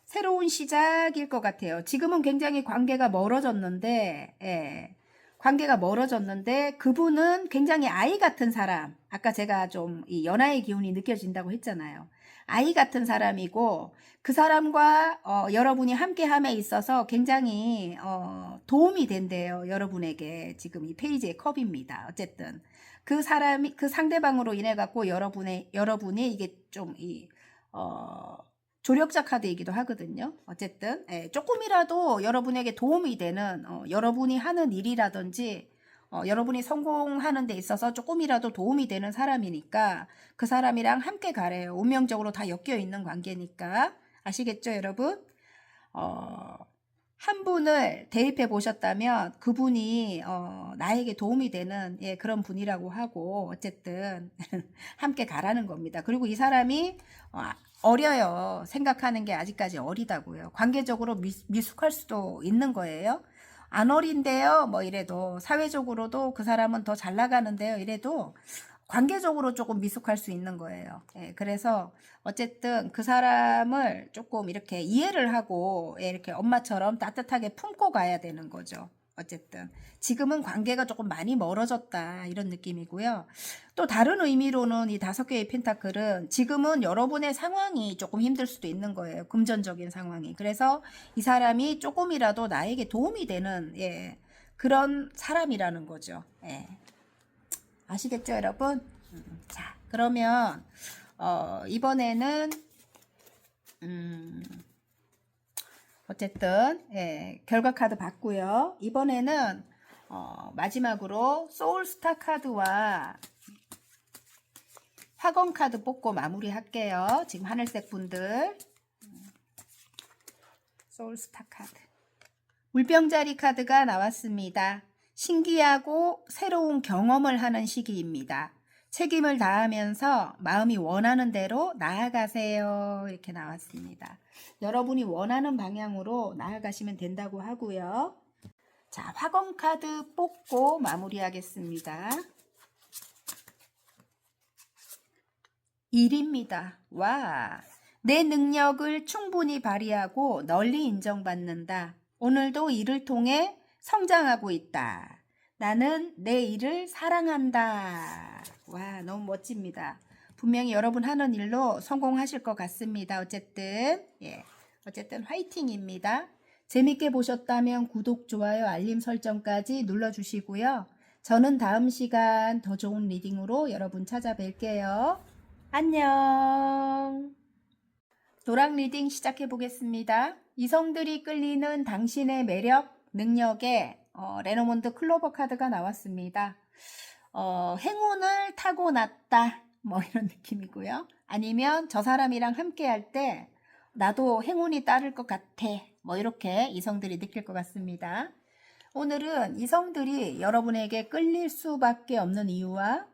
새로운 시작일 것 같아요. 지금은 굉장히 관계가 멀어졌는데, 관계가 멀어졌는데 그분은 굉장히 아이 같은 사람. 아까 제가 좀 이 연하의 기운이 느껴진다고 했잖아요. 아이 같은 사람이고 그 사람과 여러분이 함께함에 있어서 굉장히 도움이 된대요. 여러분에게 지금 이 페이지의 컵입니다. 어쨌든 그 사람이 그 상대방으로 인해 갖고 여러분이 이게 좀 이 조력자 카드이기도 하거든요. 어쨌든 조금이라도 여러분에게 도움이 되는 여러분이 하는 일이라든지 여러분이 성공하는 데 있어서 조금이라도 도움이 되는 사람이니까 그 사람이랑 함께 가래요. 운명적으로 다 엮여 있는 관계니까. 아시겠죠, 여러분? 한 분을 대입해 보셨다면 그분이 나에게 도움이 되는 그런 분이라고 하고 어쨌든 함께 가라는 겁니다. 그리고 이 사람이 어려요. 생각하는 게 아직까지 어리다고요. 관계적으로 미숙할 수도 있는 거예요. 안 어린데요. 뭐 이래도 사회적으로도 그 사람은 더 잘 나가는데요. 이래도 관계적으로 조금 미숙할 수 있는 거예요. 그래서 어쨌든 그 사람을 조금 이렇게 이해를 하고 이렇게 엄마처럼 따뜻하게 품고 가야 되는 거죠. 어쨌든 지금은 관계가 조금 많이 멀어졌다 이런 느낌이고요. 또 다른 의미로는 이 5개의 펜타클은 지금은 여러분의 상황이 조금 힘들 수도 있는 거예요. 금전적인 상황이. 그래서 이 사람이 조금이라도 나에게 도움이 되는 그런 사람이라는 거죠. 아시겠죠, 여러분? 자, 그러면 이번에는 어쨌든 결과 카드 봤고요. 이번에는 마지막으로 소울스타 카드와 화건 카드 뽑고 마무리 할게요. 지금 하늘색 분들 소울스타 카드 물병자리 카드가 나왔습니다. 신기하고 새로운 경험을 하는 시기입니다. 책임을 다하면서 마음이 원하는 대로 나아가세요. 이렇게 나왔습니다. 여러분이 원하는 방향으로 나아가시면 된다고 하고요. 자, 화건 카드 뽑고 마무리하겠습니다. 1입니다. 와, 내 능력을 충분히 발휘하고 널리 인정받는다. 오늘도 일을 통해 성장하고 있다. 나는 내 일을 사랑한다. 와, 너무 멋집니다. 분명히 여러분 하는 일로 성공하실 것 같습니다. 어쨌든 화이팅입니다. 재밌게 보셨다면 구독, 좋아요, 알림 설정까지 눌러주시고요. 저는 다음 시간 더 좋은 리딩으로 여러분 찾아뵐게요. 안녕. 노랑 리딩 시작해 보겠습니다. 이성들이 끌리는 당신의 매력, 능력에 레노몬드 클로버 카드가 나왔습니다. 행운을 타고났다 뭐 이런 느낌이고요. 아니면 저 사람이랑 함께 할 때 나도 행운이 따를 것 같아 뭐 이렇게 이성들이 느낄 것 같습니다. 오늘은 이성들이 여러분에게 끌릴 수밖에 없는 이유와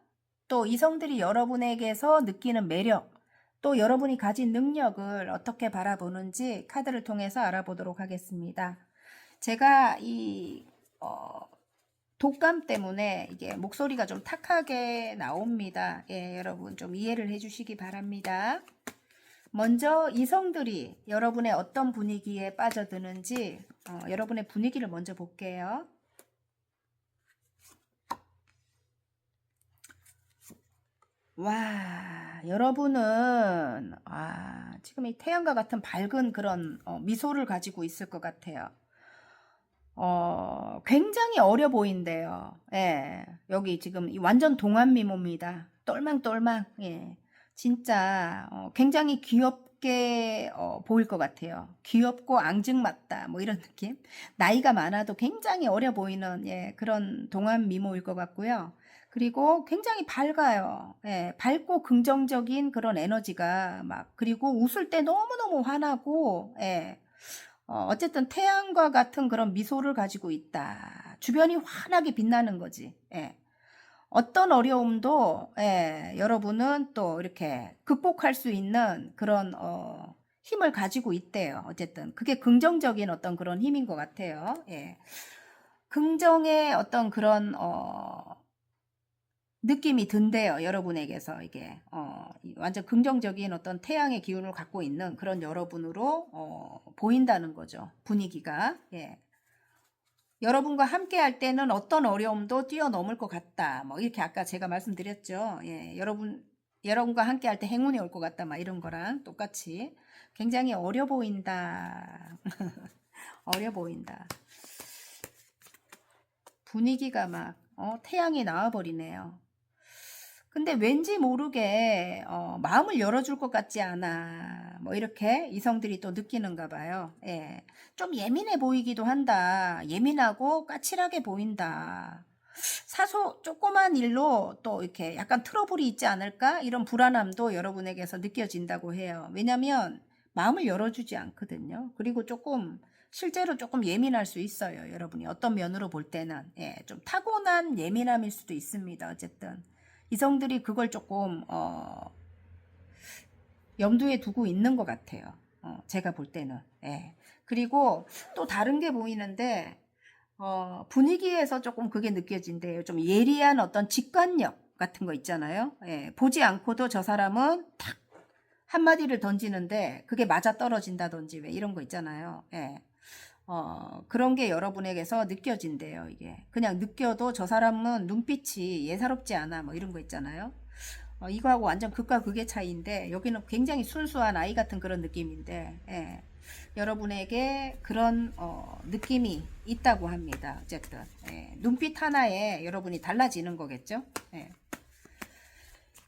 또 이성들이 여러분에게서 느끼는 매력, 또 여러분이 가진 능력을 어떻게 바라보는지 카드를 통해서 알아보도록 하겠습니다. 제가 이 독감 때문에 이게 목소리가 좀 탁하게 나옵니다. 여러분 좀 이해를 해주시기 바랍니다. 먼저 이성들이 여러분의 어떤 분위기에 빠져드는지 여러분의 분위기를 먼저 볼게요. 와, 여러분은 지금 이 태양과 같은 밝은 그런 미소를 가지고 있을 것 같아요. 굉장히 어려 보인대요. 여기 지금 완전 동안 미모입니다. 똘망똘망. 진짜 굉장히 귀엽게 보일 것 같아요. 귀엽고 앙증맞다 뭐 이런 느낌. 나이가 많아도 굉장히 어려 보이는 그런 동안 미모일 것 같고요. 그리고 굉장히 밝아요. 밝고 긍정적인 그런 에너지가 그리고 웃을 때 너무너무 환하고 어쨌든 태양과 같은 그런 미소를 가지고 있다. 주변이 환하게 빛나는 거지. 어떤 어려움도 여러분은 또 이렇게 극복할 수 있는 그런 힘을 가지고 있대요. 어쨌든 그게 긍정적인 어떤 그런 힘인 것 같아요. 긍정의 어떤 그런 느낌이 든대요. 여러분에게서 이게 완전 긍정적인 어떤 태양의 기운을 갖고 있는 그런 여러분으로 보인다는 거죠. 분위기가. 여러분과 함께 할 때는 어떤 어려움도 뛰어넘을 것 같다. 뭐 이렇게 아까 제가 말씀드렸죠. 예, 여러분과 함께 할 때 행운이 올 것 같다. 막 이런 거랑 똑같이 굉장히 어려 보인다. 어려 보인다. 분위기가 막 태양이 나와버리네요. 근데 왠지 모르게 마음을 열어줄 것 같지 않아. 뭐 이렇게 이성들이 또 느끼는가 봐요. 예. 좀 예민해 보이기도 한다. 예민하고 까칠하게 보인다. 조그만 일로 또 이렇게 약간 트러블이 있지 않을까? 이런 불안함도 여러분에게서 느껴진다고 해요. 왜냐면 마음을 열어주지 않거든요. 그리고 실제로 조금 예민할 수 있어요. 여러분이 어떤 면으로 볼 때는. 예, 좀 타고난 예민함일 수도 있습니다. 어쨌든. 이성들이 그걸 조금 염두에 두고 있는 것 같아요. 제가 볼 때는. 예. 그리고 또 다른 게 보이는데 분위기에서 조금 그게 느껴진대요. 좀 예리한 어떤 직관력 같은 거 있잖아요. 예. 보지 않고도 저 사람은 탁 한마디를 던지는데 그게 맞아 떨어진다든지 왜 이런 거 있잖아요. 예. 그런 게 여러분에게서 느껴진대요, 이게. 그냥 느껴도 저 사람은 눈빛이 예사롭지 않아, 뭐 이런 거 있잖아요. 이거하고 완전 극과 극의 차이인데, 여기는 굉장히 순수한 아이 같은 그런 느낌인데, 예. 여러분에게 그런, 느낌이 있다고 합니다. 어쨌든. 예. 눈빛 하나에 여러분이 달라지는 거겠죠? 예.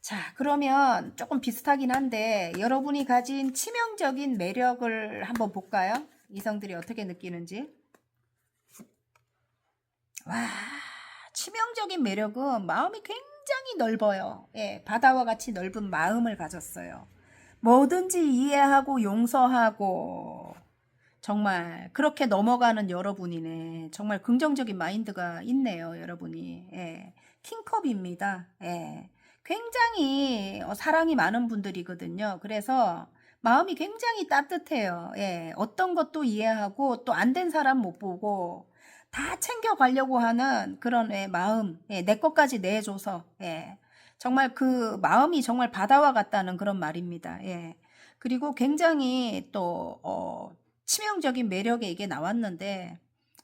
자, 그러면 조금 비슷하긴 한데, 여러분이 가진 치명적인 매력을 한번 볼까요? 이성들이 어떻게 느끼는지. 와, 치명적인 매력은 마음이 굉장히 넓어요. 예, 바다와 같이 넓은 마음을 가졌어요. 뭐든지 이해하고 용서하고, 정말 그렇게 넘어가는 여러분이네. 정말 긍정적인 마인드가 있네요, 여러분이. 예, 킹컵입니다. 예, 굉장히 사랑이 많은 분들이거든요. 그래서 마음이 굉장히 따뜻해요. 예, 어떤 것도 이해하고 또 안 된 사람 못 보고 다 챙겨가려고 하는 그런 마음, 예, 내 것까지 내줘서, 예, 정말 그 마음이 정말 바다와 같다는 그런 말입니다. 예. 그리고 굉장히 또, 치명적인 매력에 이게 나왔는데,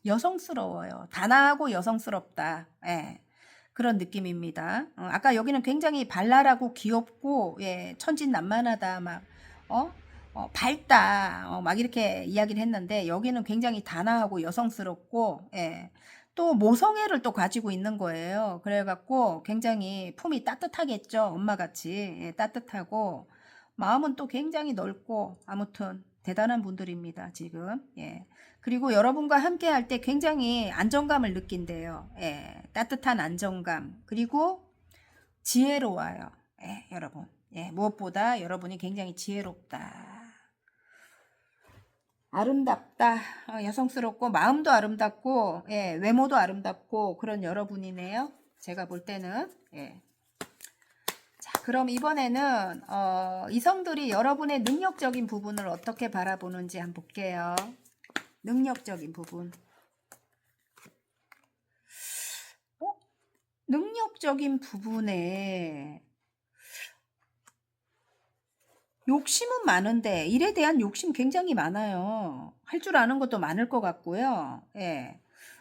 여성스러워요. 단아하고 여성스럽다. 예. 그런 느낌입니다. 아까 여기는 굉장히 발랄하고 귀엽고, 예, 천진난만하다. 막, 어? 밝다. 막 이렇게 이야기를 했는데, 여기는 굉장히 단아하고 여성스럽고, 예. 또 모성애를 또 가지고 있는 거예요. 그래갖고 굉장히 품이 따뜻하겠죠. 엄마같이. 예, 따뜻하고. 마음은 또 굉장히 넓고, 아무튼 대단한 분들입니다. 지금. 예. 그리고 여러분과 함께 할 때 굉장히 안정감을 느낀대요. 예, 따뜻한 안정감. 그리고 지혜로워요. 예, 여러분. 예, 무엇보다 여러분이 굉장히 지혜롭다. 아름답다. 여성스럽고 마음도 아름답고 예, 외모도 아름답고 그런 여러분이네요. 제가 볼 때는. 예. 자, 그럼 이번에는 이성들이 여러분의 능력적인 부분을 어떻게 바라보는지 한번 볼게요. 능력적인 부분. 능력적인 부분에 욕심은 많은데 일에 대한 욕심 굉장히 많아요. 할 줄 아는 것도 많을 것 같고요. 예.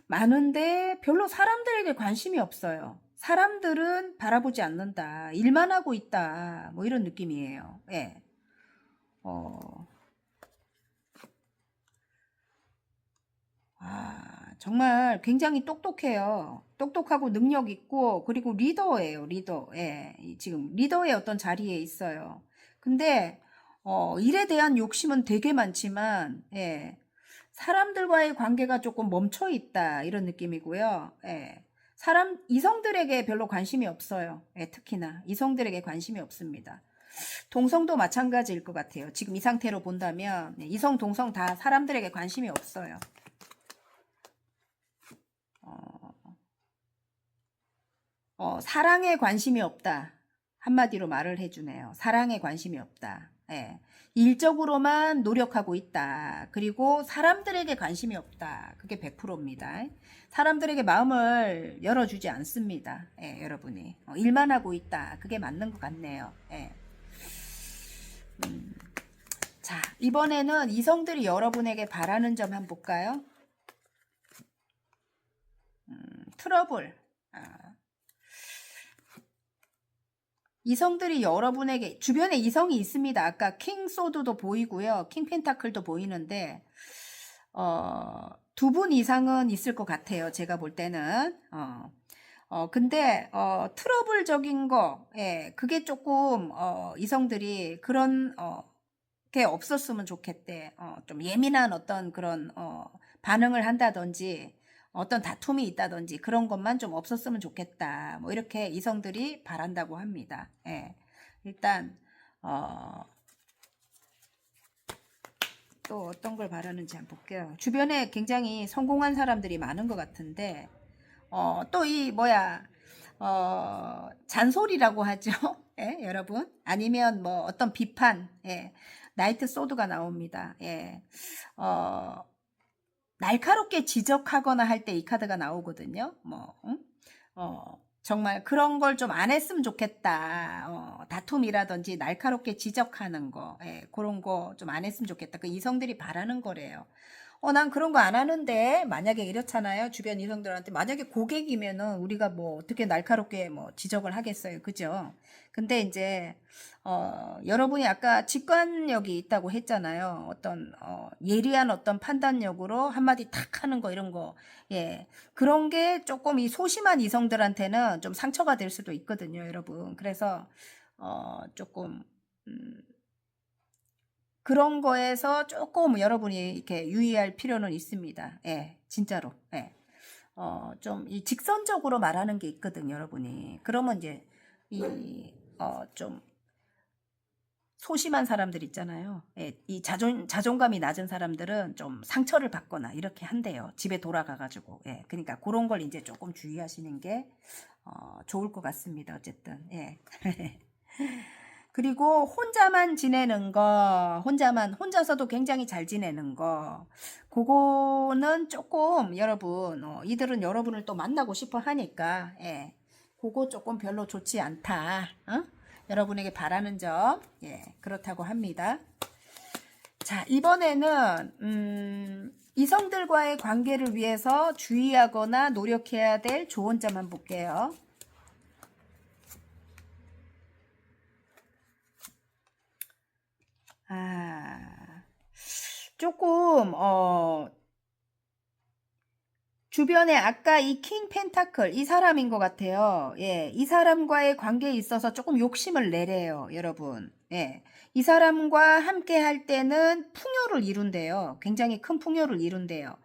많은데 별로 사람들에게 관심이 없어요. 사람들은 바라보지 않는다. 일만 하고 있다. 뭐 이런 느낌이에요. 예. 어, 정말 굉장히 똑똑해요. 똑똑하고 능력 있고, 그리고 리더예요, 리더. 예, 지금 리더의 어떤 자리에 있어요. 근데, 일에 대한 욕심은 되게 많지만, 예, 사람들과의 관계가 조금 멈춰 있다. 이런 느낌이고요. 예, 이성들에게 별로 관심이 없어요. 예, 특히나. 이성들에게 관심이 없습니다. 동성도 마찬가지일 것 같아요. 지금 이 상태로 본다면, 예, 이성, 동성 다 사람들에게 관심이 없어요. 사랑에 관심이 없다. 한마디로 말을 해주네요. 사랑에 관심이 없다. 예. 일적으로만 노력하고 있다. 그리고 사람들에게 관심이 없다. 그게 100%입니다. 사람들에게 마음을 열어주지 않습니다. 예, 여러분이. 일만 하고 있다. 그게 맞는 것 같네요. 예. 자, 이번에는 이성들이 여러분에게 바라는 점 한번 볼까요? 트러블. 이성들이 여러분에게 주변에 이성이 있습니다. 아까 킹 소드도 보이고요. 킹 펜타클도 보이는데 두 분 이상은 있을 것 같아요. 제가 볼 때는. 근데 트러블적인 거, 예, 그게 조금 이성들이 그런 게 없었으면 좋겠대. 좀 예민한 어떤 그런 반응을 한다든지 어떤 다툼이 있다든지 그런 것만 좀 없었으면 좋겠다. 뭐 이렇게 이성들이 바란다고 합니다. 예. 일단 또 어떤 걸 바라는지 한번 볼게요. 주변에 굉장히 성공한 사람들이 많은 것 같은데 또 이 뭐야 잔소리라고 하죠. 예, 여러분. 아니면 뭐 어떤 비판, 예, 나이트 소드가 나옵니다. 예, 날카롭게 지적하거나 할 때 이 카드가 나오거든요. 뭐, 응? 정말 그런 걸 좀 안 했으면 좋겠다. 다툼이라든지 날카롭게 지적하는 거, 예, 그런 거 좀 안 했으면 좋겠다. 그 이성들이 바라는 거래요. 난 그런 거 안 하는데, 만약에 이렇잖아요. 주변 이성들한테. 만약에 고객이면은 우리가 뭐 어떻게 날카롭게 뭐 지적을 하겠어요. 그죠? 근데 이제, 여러분이 아까 직관력이 있다고 했잖아요. 어떤, 예리한 어떤 판단력으로 한마디 탁 하는 거, 이런 거. 예. 그런 게 조금 이 소심한 이성들한테는 좀 상처가 될 수도 있거든요. 여러분. 그래서, 조금, 그런 거에서 조금 여러분이 이렇게 유의할 필요는 있습니다. 예, 진짜로. 예. 좀 이 직선적으로 말하는 게 있거든요, 여러분이. 그러면 이제 좀 소심한 사람들 있잖아요. 예, 이 자존감이 낮은 사람들은 좀 상처를 받거나 이렇게 한대요. 집에 돌아가가지고. 예, 그러니까 그런 걸 이제 조금 주의하시는 게 좋을 것 같습니다. 어쨌든. 예. 그리고 혼자만 지내는 거, 혼자서도 굉장히 잘 지내는 거, 그거는 조금 여러분, 이들은 여러분을 또 만나고 싶어 하니까, 예, 그거 조금 별로 좋지 않다. 여러분에게 바라는 점, 예, 그렇다고 합니다. 자, 이번에는, 이성들과의 관계를 위해서 주의하거나 노력해야 될 좋은 점만 볼게요. 조금 주변에 아까 이 킹 펜타클 이 사람인 것 같아요. 예, 이 사람과의 관계에 있어서 조금 욕심을 내래요, 여러분. 예, 이 사람과 함께 할 때는 풍요를 이룬대요. 굉장히 큰 풍요를 이룬대요.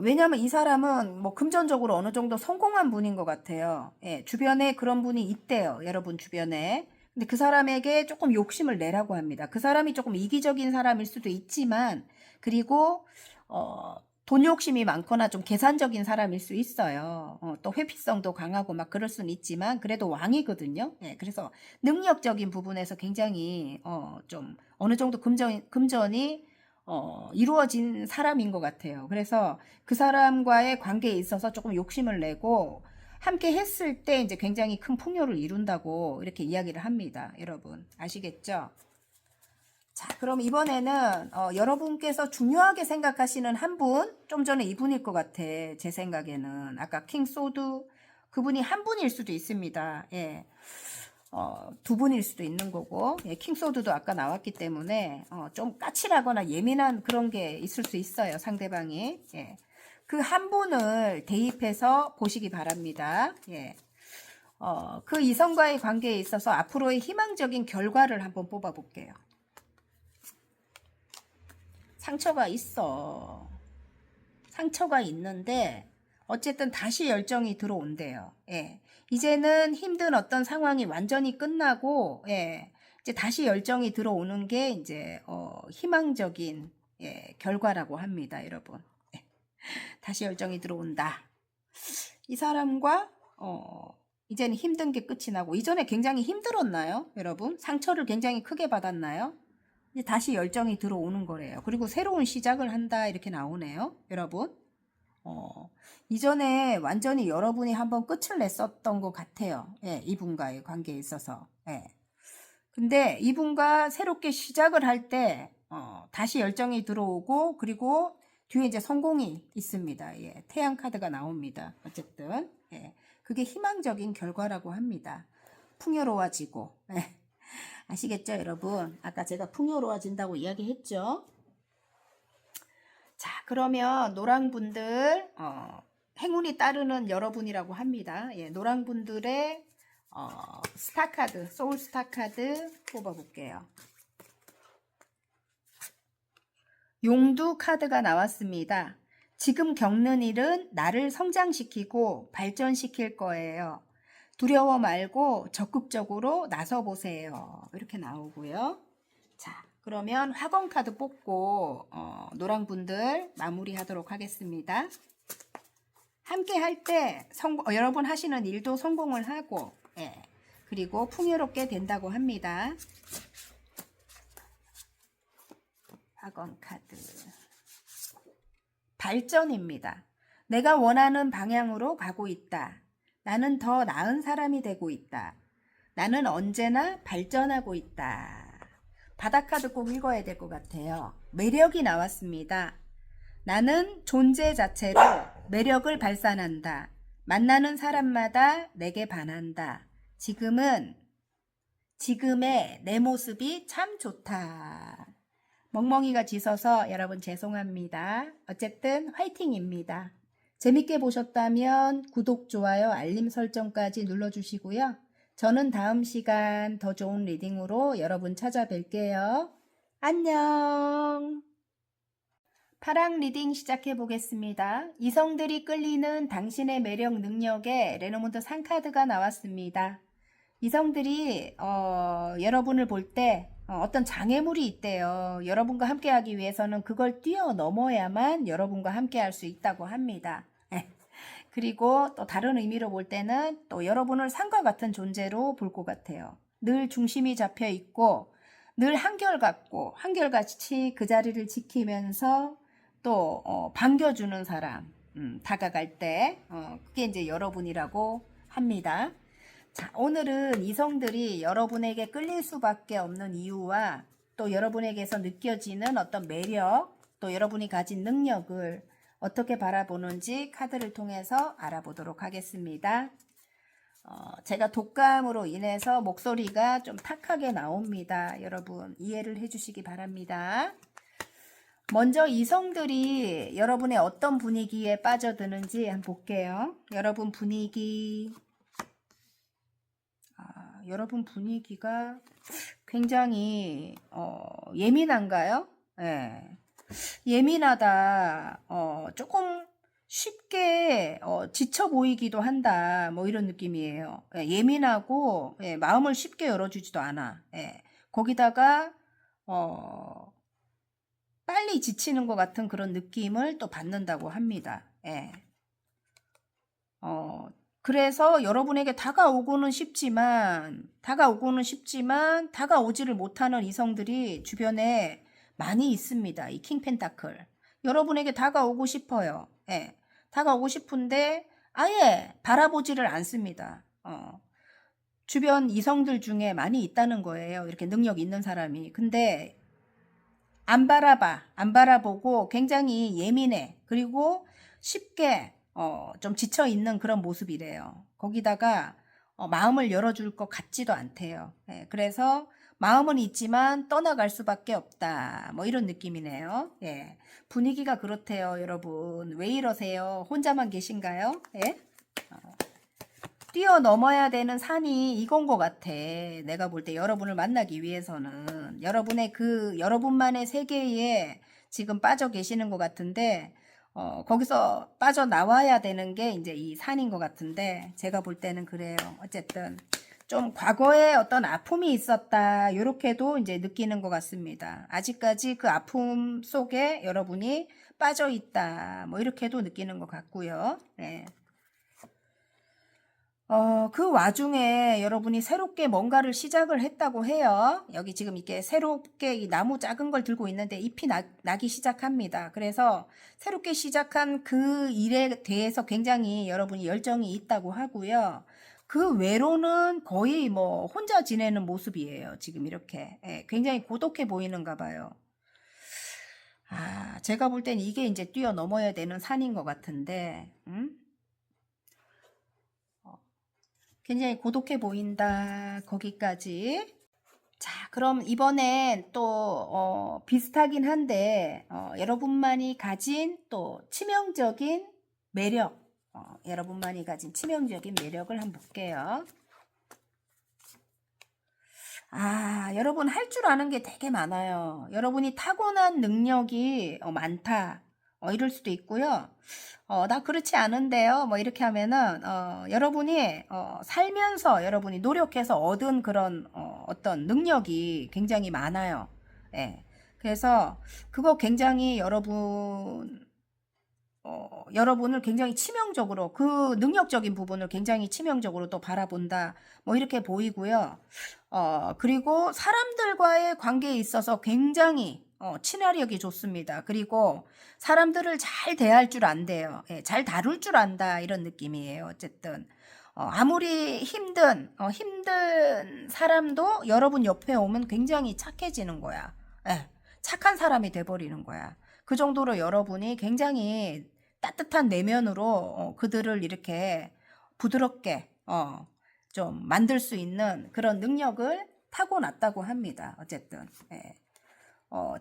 왜냐면 이 사람은 뭐 금전적으로 어느 정도 성공한 분인 것 같아요. 예, 주변에 그런 분이 있대요, 여러분 주변에. 근데 그 사람에게 조금 욕심을 내라고 합니다. 그 사람이 조금 이기적인 사람일 수도 있지만, 그리고, 돈 욕심이 많거나 좀 계산적인 사람일 수 있어요. 또 회피성도 강하고 막 그럴 수는 있지만, 그래도 왕이거든요. 예, 그래서 능력적인 부분에서 굉장히, 좀 어느 정도 금전이 이루어진 사람인 것 같아요. 그래서 그 사람과의 관계에 있어서 조금 욕심을 내고 함께 했을 때 이제 굉장히 큰 풍요를 이룬다고 이렇게 이야기를 합니다. 여러분 아시겠죠? 자, 그럼 이번에는 여러분께서 중요하게 생각하시는 한 분, 좀 전에 이분일 것 같아. 제 생각에는 아까 킹 소드 그분이 한 분일 수도 있습니다. 예. 두 분일 수도 있는 거고, 예, 킹소드도 아까 나왔기 때문에, 좀 까칠하거나 예민한 그런 게 있을 수 있어요, 상대방이. 예. 그 한 분을 대입해서 보시기 바랍니다. 예. 그 이성과의 관계에 있어서 앞으로의 희망적인 결과를 한번 뽑아 볼게요. 상처가 있어. 상처가 있는데, 어쨌든 다시 열정이 들어온대요. 예. 이제는 힘든 어떤 상황이 완전히 끝나고, 예. 이제 다시 열정이 들어오는 게 이제, 희망적인, 예, 결과라고 합니다, 여러분. 예. 다시 열정이 들어온다. 이 사람과, 이제는 힘든 게 끝이 나고, 이전에 굉장히 힘들었나요, 여러분? 상처를 굉장히 크게 받았나요? 이제 다시 열정이 들어오는 거래요. 그리고 새로운 시작을 한다, 이렇게 나오네요, 여러분. 이전에 완전히 여러분이 한번 끝을 냈었던 것 같아요. 예, 이분과의 관계에 있어서. 예. 근데 이분과 새롭게 시작을 할 때, 다시 열정이 들어오고, 그리고 뒤에 이제 성공이 있습니다. 예, 태양 카드가 나옵니다. 어쨌든 예, 그게 희망적인 결과라고 합니다. 풍요로워지고 예. 아시겠죠, 여러분? 아까 제가 풍요로워진다고 이야기했죠. 자, 그러면 노랑분들 행운이 따르는 여러분이라고 합니다. 예, 노랑분들의 스타카드, 소울 스타카드 뽑아볼게요. 용두 카드가 나왔습니다. 지금 겪는 일은 나를 성장시키고 발전시킬 거예요. 두려워 말고 적극적으로 나서보세요. 이렇게 나오고요. 자, 그러면 화건 카드 뽑고 노랑분들 마무리하도록 하겠습니다. 함께 할 때 여러분 하시는 일도 성공을 하고 예, 그리고 풍요롭게 된다고 합니다. 화건 카드 발전입니다. 내가 원하는 방향으로 가고 있다. 나는 더 나은 사람이 되고 있다. 나는 언제나 발전하고 있다. 바닥 카드 꼭 읽어야 될 것 같아요. 매력이 나왔습니다. 나는 존재 자체로 매력을 발산한다. 만나는 사람마다 내게 반한다. 지금의 내 모습이 참 좋다. 멍멍이가 짖어서 여러분 죄송합니다. 어쨌든 화이팅입니다. 재밌게 보셨다면 구독, 좋아요, 알림 설정까지 눌러주시고요. 저는 다음 시간 더 좋은 리딩으로 여러분 찾아뵐게요. 안녕. 파랑 리딩 시작해 보겠습니다. 이성들이 끌리는 당신의 매력 능력에 레노몬드 상카드가 나왔습니다. 이성들이 여러분을 볼 때 어떤 장애물이 있대요. 여러분과 함께 하기 위해서는 그걸 뛰어넘어야만 여러분과 함께 할 수 있다고 합니다. 그리고 또 다른 의미로 볼 때는 또 여러분을 산과 같은 존재로 볼 것 같아요. 늘 중심이 잡혀 있고 늘 한결같이 그 자리를 지키면서 또 반겨주는 사람, 다가갈 때 그게 이제 여러분이라고 합니다. 자, 오늘은 이성들이 여러분에게 끌릴 수밖에 없는 이유와 또 여러분에게서 느껴지는 어떤 매력, 또 여러분이 가진 능력을 어떻게 바라보는지 카드를 통해서 알아보도록 하겠습니다. 제가 독감으로 인해서 목소리가 좀 탁하게 나옵니다. 여러분 이해를 해주시기 바랍니다. 먼저 이성들이 여러분의 어떤 분위기에 빠져드는지 한번 볼게요. 여러분 분위기가 굉장히 예민한가요? 네. 예민하다. 조금 쉽게 지쳐 보이기도 한다. 뭐 이런 느낌이에요. 예, 예민하고 마음을 쉽게 열어주지도 않아. 거기다가 빨리 지치는 것 같은 그런 느낌을 또 받는다고 합니다. 그래서 여러분에게 다가오고는 싶지만 다가오지를 못하는 이성들이 주변에 많이 있습니다. 이 킹 펜타클. 여러분에게 다가오고 싶어요. 다가오고 싶은데 아예 바라보지를 않습니다. 주변 이성들 중에 많이 있다는 거예요. 이렇게 능력 있는 사람이. 근데 안 바라보고 굉장히 예민해. 그리고 쉽게 좀 지쳐 있는 그런 모습이래요. 거기다가 마음을 열어줄 것 같지도 않대요. 그래서 마음은 있지만 떠나갈 수밖에 없다. 뭐 이런 느낌이네요. 분위기가 그렇대요, 여러분. 왜 이러세요? 혼자만 계신가요? 뛰어넘어야 되는 산이 이건 것 같아. 내가 볼 때 여러분을 만나기 위해서는 여러분만의 세계에 지금 빠져 계시는 것 같은데 거기서 빠져나와야 되는 게 이제 이 산인 것 같은데 제가 볼 때는 그래요. 어쨌든 좀 과거에 어떤 아픔이 있었다. 이렇게도 이제 느끼는 것 같습니다. 아직까지 그 아픔 속에 여러분이 빠져 있다. 뭐 이렇게도 느끼는 것 같고요. 그 와중에 여러분이 새롭게 뭔가를 시작을 했다고 해요. 여기 지금 이렇게 새롭게 이 나무 작은 걸 들고 있는데 잎이 나기 시작합니다. 그래서 새롭게 시작한 그 일에 대해서 굉장히 여러분이 열정이 있다고 하고요. 그 외로는 거의 뭐 혼자 지내는 모습이에요. 지금 이렇게. 굉장히 고독해 보이는가 봐요. 제가 볼 땐 이게 이제 뛰어넘어야 되는 산인 것 같은데, 굉장히 고독해 보인다. 거기까지. 자, 그럼 이번엔 또, 비슷하긴 한데, 여러분만이 가진 또 치명적인 매력, 여러분만이 가진 치명적인 매력을 한번 볼게요. 여러분 할 줄 아는 게 되게 많아요. 여러분이 타고난 능력이 많다. 이럴 수도 있고요. 나 그렇지 않은데요. 뭐 이렇게 하면은 여러분이 살면서 여러분이 노력해서 얻은 그런 어떤 능력이 굉장히 많아요. 예. 그래서 그거 굉장히 여러분을 굉장히 치명적으로 그 능력적인 부분을 굉장히 치명적으로 또 바라본다. 뭐 이렇게 보이고요. 그리고 사람들과의 관계에 있어서 굉장히 친화력이 좋습니다. 그리고 사람들을 잘 대할 줄 안돼요. 예, 잘 다룰 줄 안다 이런 느낌이에요. 어쨌든 아무리 힘든 사람도 여러분 옆에 오면 굉장히 착해지는 거야. 예, 착한 사람이 돼버리는 거야. 그 정도로 여러분이 굉장히 따뜻한 내면으로 그들을 이렇게 부드럽게 좀 만들 수 있는 그런 능력을 타고났다고 합니다. 어쨌든 예.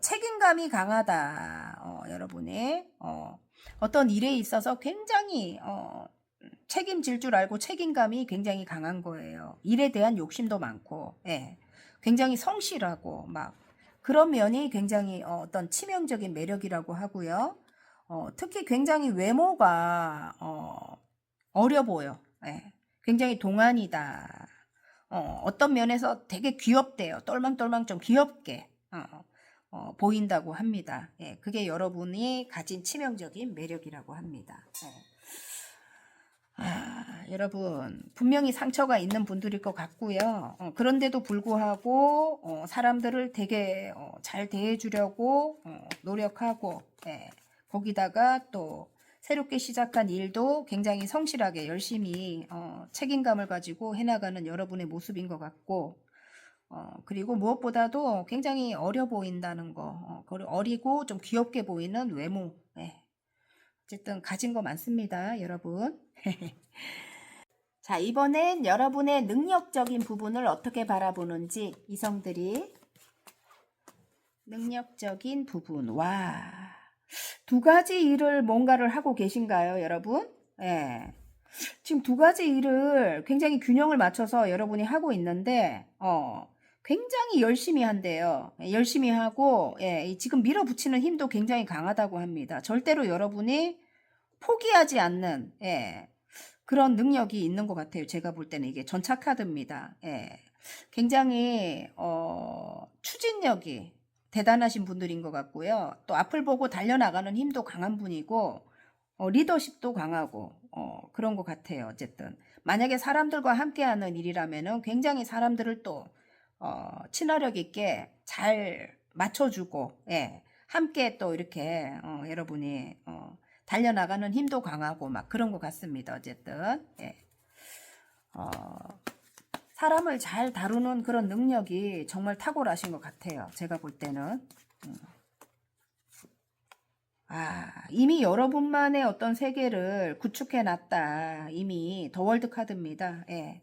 책임감이 강하다. 여러분이 어떤 일에 있어서 굉장히 책임질 줄 알고 책임감이 굉장히 강한 거예요. 일에 대한 욕심도 많고 예. 굉장히 성실하고 막 그런 면이 굉장히 어떤 치명적인 매력이라고 하고요. 특히 굉장히 외모가 어려 보여. 예. 굉장히 동안이다. 어떤 면에서 되게 귀엽대요. 똘망똘망 좀 귀엽게 보인다고 합니다. 예, 그게 여러분이 가진 치명적인 매력이라고 합니다. 여러분 분명히 상처가 있는 분들일 것 같고요. 그런데도 불구하고 사람들을 되게 잘 대해주려고 노력하고 예, 거기다가 또 새롭게 시작한 일도 굉장히 성실하게 열심히 책임감을 가지고 해나가는 여러분의 모습인 것 같고 그리고 무엇보다도 굉장히 어려 보인다는 거 어리고 좀 귀엽게 보이는 외모 예. 어쨌든 가진 거 많습니다 여러분. 자, 이번엔 여러분의 능력적인 부분을 어떻게 바라보는지 이성들이 능력적인 부분 두 가지 일을 뭔가를 하고 계신가요 여러분? 예. 지금 두 가지 일을 굉장히 균형을 맞춰서 여러분이 하고 있는데 굉장히 열심히 한대요. 열심히 하고 예, 지금 밀어붙이는 힘도 굉장히 강하다고 합니다. 절대로 여러분이 포기하지 않는 예, 그런 능력이 있는 것 같아요. 제가 볼 때는 이게 전차카드입니다. 예. 굉장히 추진력이 대단하신 분들인 것 같고요. 또 앞을 보고 달려나가는 힘도 강한 분이고 리더십도 강하고 그런 것 같아요. 어쨌든 만약에 사람들과 함께하는 일이라면은 굉장히 사람들을 또 친화력 있게 잘 맞춰주고 예. 함께 또 이렇게 여러분이 달려나가는 힘도 강하고 막 그런 것 같습니다. 어쨌든 예. 사람을 잘 다루는 그런 능력이 정말 탁월하신 것 같아요. 제가 볼 때는 이미 여러분만의 어떤 세계를 구축해 놨다. 이미 더 월드 카드입니다. 예.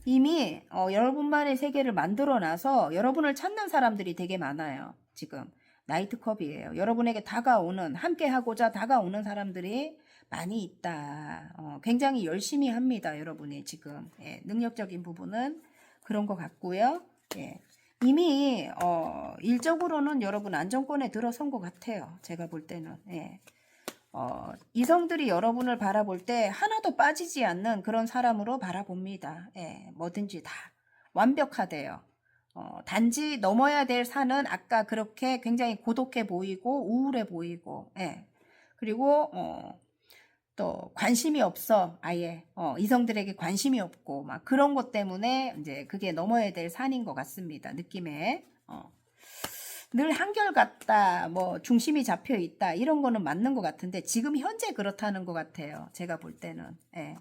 이미 여러분만의 세계를 만들어 놔서 여러분을 찾는 사람들이 되게 많아요. 지금 나이트컵이에요. 여러분에게 다가오는 함께 하고자 다가오는 사람들이 많이 있다. 굉장히 열심히 합니다. 여러분이 지금 예, 능력적인 부분은 그런 것 같고요. 예. 이미 일적으로는 여러분 안정권에 들어선 것 같아요. 제가 볼 때는 예. 이성들이 여러분을 바라볼 때 하나도 빠지지 않는 그런 사람으로 바라봅니다. 예, 뭐든지 다 완벽하대요. 단지 넘어야 될 산은 아까 그렇게 굉장히 고독해 보이고 우울해 보이고 예. 그리고 또 관심이 없어 아예 이성들에게 관심이 없고 막 그런 것 때문에 이제 그게 넘어야 될 산인 것 같습니다. 느낌에 늘 한결같다 뭐 중심이 잡혀 있다 이런 거는 맞는 것 같은데 지금 현재 그렇다는 것 같아요. 제가 볼 때는 예.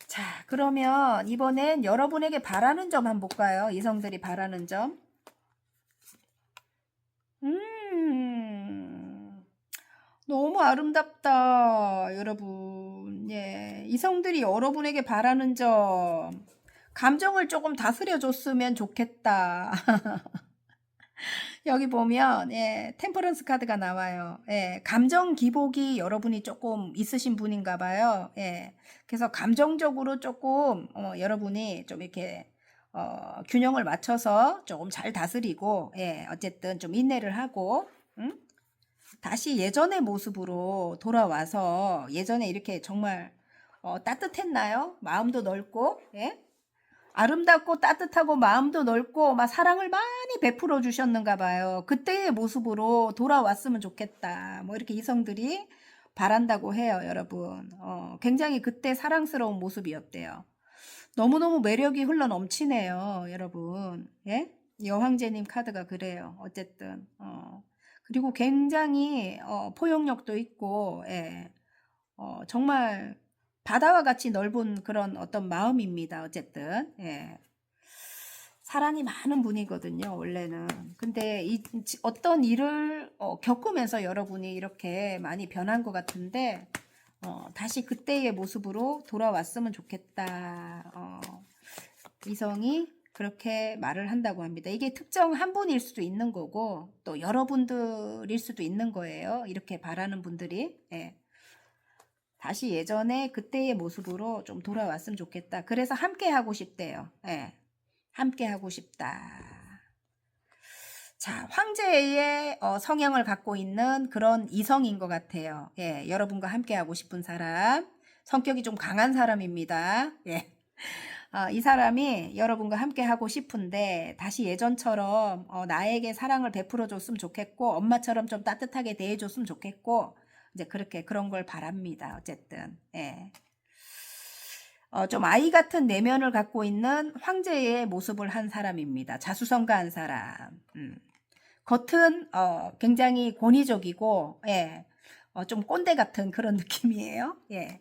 자 그러면 이번엔 여러분에게 바라는 점 한번 볼까요? 이성들이 바라는 점 너무 아름답다, 여러분. 예. 이성들이 여러분에게 바라는 점, 감정을 조금 다스려 줬으면 좋겠다. 여기 보면, 예, 템퍼런스 카드가 나와요. 예, 감정 기복이 여러분이 조금 있으신 분인가 봐요. 예. 그래서 감정적으로 조금, 여러분이 좀 이렇게, 균형을 맞춰서 조금 잘 다스리고, 예, 어쨌든 좀 인내를 하고, 응? 다시 예전의 모습으로 돌아와서 예전에 이렇게 정말 따뜻했나요? 마음도 넓고, 예? 아름답고 따뜻하고 마음도 넓고 막 사랑을 많이 베풀어 주셨는가 봐요. 그때의 모습으로 돌아왔으면 좋겠다. 뭐 이렇게 이성들이 바란다고 해요, 여러분. 굉장히 그때 사랑스러운 모습이었대요. 너무너무 매력이 흘러 넘치네요, 여러분. 예? 여황제님 카드가 그래요. 어쨌든. 그리고 굉장히 포용력도 있고, 예. 정말 바다와 같이 넓은 그런 어떤 마음입니다. 어쨌든. 예. 사랑이 많은 분이거든요, 원래는. 근데 어떤 일을 겪으면서 여러분이 이렇게 많이 변한 것 같은데, 다시 그때의 모습으로 돌아왔으면 좋겠다. 이성이 그렇게 말을 한다고 합니다. 이게 특정 한 분일 수도 있는 거고, 또 여러분들일 수도 있는 거예요. 이렇게 바라는 분들이. 예. 다시 예전에 그때의 모습으로 좀 돌아왔으면 좋겠다. 그래서 함께 하고 싶대요. 예. 함께 하고 싶다. 자, 황제의 성향을 갖고 있는 그런 이성인 것 같아요. 예, 여러분과 함께 하고 싶은 사람. 성격이 좀 강한 사람입니다. 예. 이 사람이 여러분과 함께 하고 싶은데 다시 예전처럼 나에게 사랑을 베풀어 줬으면 좋겠고 엄마처럼 좀 따뜻하게 대해 줬으면 좋겠고 이제 그렇게 그런 걸 바랍니다. 어쨌든. 예. 좀 아이 같은 내면을 갖고 있는 황제의 모습을 한 사람입니다. 자수성가한 사람. 겉은 굉장히 권위적이고 예. 좀 꼰대 같은 그런 느낌이에요. 예.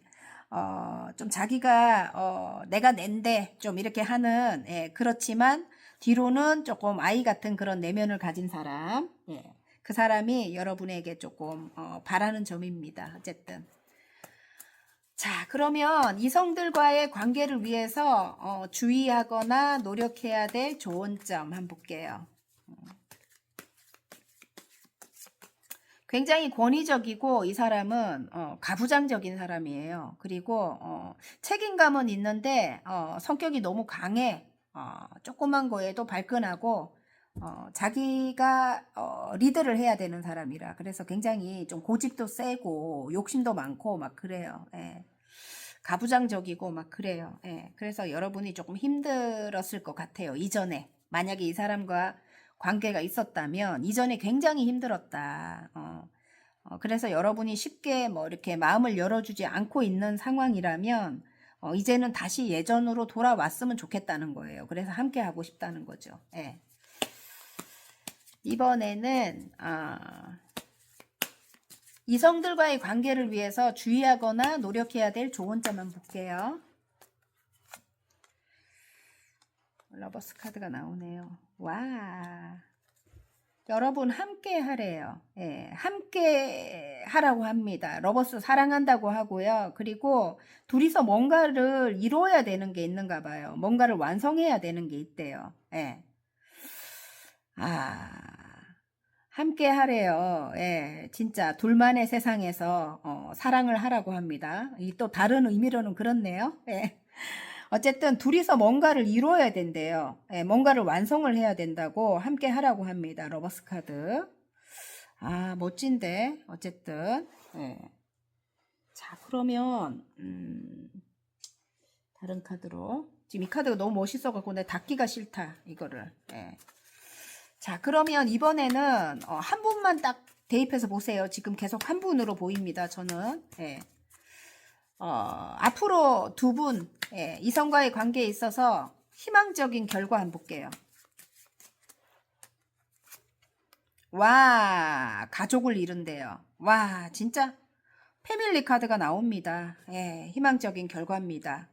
좀 자기가 내가 낸데 좀 이렇게 하는 예. 그렇지만 뒤로는 조금 아이 같은 그런 내면을 가진 사람. 예. 그 사람이 여러분에게 조금 바라는 점입니다. 어쨌든. 자, 그러면 이성들과의 관계를 위해서 주의하거나 노력해야 될 좋은 점 한번 볼게요. 굉장히 권위적이고 이 사람은 가부장적인 사람이에요. 그리고 책임감은 있는데 성격이 너무 강해. 조그만 거에도 발끈하고 자기가 리드를 해야 되는 사람이라 그래서 굉장히 좀 고집도 세고 욕심도 많고 막 그래요. 예. 가부장적이고 막 그래요. 예. 그래서 여러분이 조금 힘들었을 것 같아요. 이전에 만약에 이 사람과 관계가 있었다면 이전에 굉장히 힘들었다. 그래서 여러분이 쉽게 뭐 이렇게 마음을 열어주지 않고 있는 상황이라면 이제는 다시 예전으로 돌아왔으면 좋겠다는 거예요. 그래서 함께 하고 싶다는 거죠. 예. 이번에는 이성들과의 관계를 위해서 주의하거나 노력해야 될 좋은 점만 볼게요. 러버스 카드가 나오네요. 와, 여러분 함께 하래요. 예, 함께 하라고 합니다. 러버스 사랑한다고 하고요. 그리고 둘이서 뭔가를 이루어야 되는 게 있는가 봐요. 뭔가를 완성해야 되는 게 있대요. 예. 함께 하래요. 예, 진짜 둘만의 세상에서 사랑을 하라고 합니다. 이 또 다른 의미로는 그렇네요. 예. 어쨌든 둘이서 뭔가를 이루어야 된대요. 예, 뭔가를 완성을 해야 된다고 함께 하라고 합니다. 러버스 카드. 멋진데. 어쨌든. 예. 자, 그러면 다른 카드로. 지금 이 카드가 너무 멋있어갖고 내가 닫기가 싫다. 이거를. 예. 자, 그러면 이번에는 한 분만 딱 대입해서 보세요. 지금 계속 한 분으로 보입니다. 저는. 예. 앞으로 두 분, 예, 이성과의 관계에 있어서 희망적인 결과 한번 볼게요. 와, 가족을 이룬대요. 와, 진짜 패밀리 카드가 나옵니다. 예, 희망적인 결과입니다.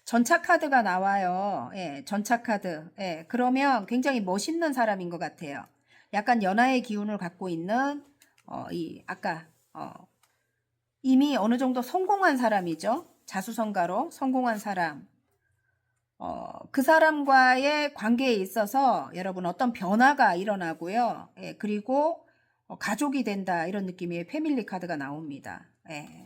전차 카드가 나와요. 예, 전차 카드. 예, 그러면 굉장히 멋있는 사람인 것 같아요. 약간 연하의 기운을 갖고 있는, 아까, 이미 어느 정도 성공한 사람이죠. 자수성가로 성공한 사람. 그 사람과의 관계에 있어서 여러분 어떤 변화가 일어나고요. 예, 그리고 가족이 된다 이런 느낌의 패밀리 카드가 나옵니다. 예.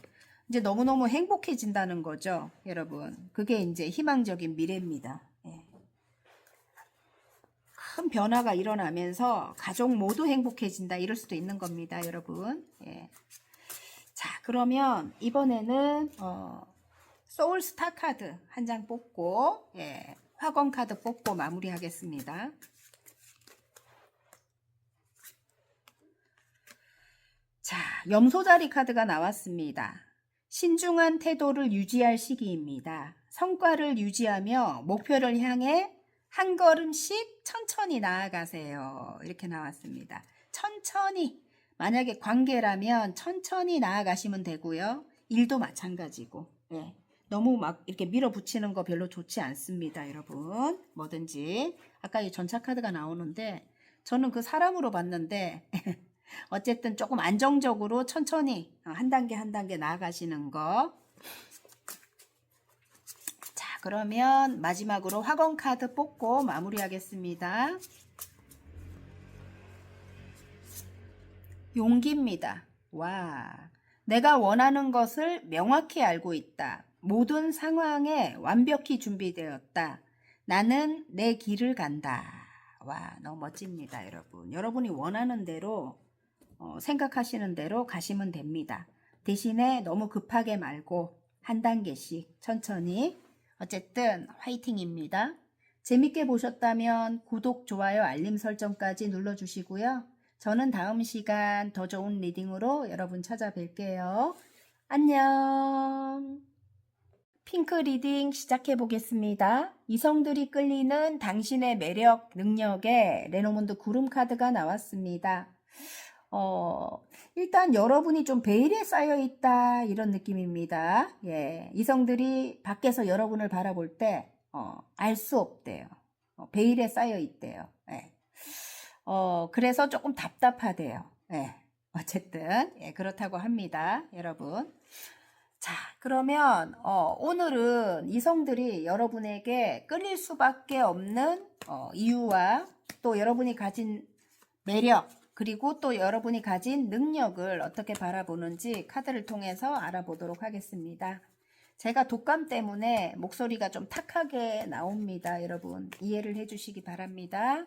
이제 너무너무 행복해진다는 거죠, 여러분. 그게 이제 희망적인 미래입니다. 예. 큰 변화가 일어나면서 가족 모두 행복해진다 이럴 수도 있는 겁니다, 여러분. 예. 자, 그러면 이번에는 소울 스타 카드 한 장 뽑고, 예, 화건 카드 뽑고 마무리하겠습니다. 자, 염소자리 카드가 나왔습니다. 신중한 태도를 유지할 시기입니다. 성과를 유지하며 목표를 향해 한 걸음씩 천천히 나아가세요. 이렇게 나왔습니다. 천천히. 만약에 관계라면 천천히 나아가시면 되고요. 일도 마찬가지고. 예. 너무 막 이렇게 밀어붙이는 거 별로 좋지 않습니다, 여러분. 뭐든지. 아까 이 전차 카드가 나오는데 저는 그 사람으로 봤는데 어쨌든 조금 안정적으로 천천히 한 단계 한 단계 나아가시는 거. 자, 그러면 마지막으로 화건 카드 뽑고 마무리하겠습니다. 용기입니다. 와, 내가 원하는 것을 명확히 알고 있다. 모든 상황에 완벽히 준비되었다. 나는 내 길을 간다. 와, 너무 멋집니다, 여러분. 여러분이 원하는 대로 생각하시는 대로 가시면 됩니다. 대신에 너무 급하게 말고 한 단계씩 천천히. 어쨌든 화이팅입니다. 재밌게 보셨다면 구독, 좋아요, 알림 설정까지 눌러주시고요. 저는 다음 시간 더 좋은 리딩으로 여러분 찾아뵐게요. 안녕. 핑크 리딩 시작해 보겠습니다. 이성들이 끌리는 당신의 매력, 능력에 레노몬드 구름 카드가 나왔습니다. 일단 여러분이 좀 베일에 쌓여 있다 이런 느낌입니다. 예, 이성들이 밖에서 여러분을 바라볼 때 알 수 없대요. 베일에 쌓여 있대요. 예. 그래서 조금 답답하대요. 예. 어쨌든 예, 그렇다고 합니다, 여러분. 자, 그러면 오늘은 이성들이 여러분에게 끌릴 수밖에 없는 이유와 또 여러분이 가진 매력, 그리고 또 여러분이 가진 능력을 어떻게 바라보는지 카드를 통해서 알아보도록 하겠습니다. 제가 독감 때문에 목소리가 좀 탁하게 나옵니다. 여러분 이해를 해주시기 바랍니다.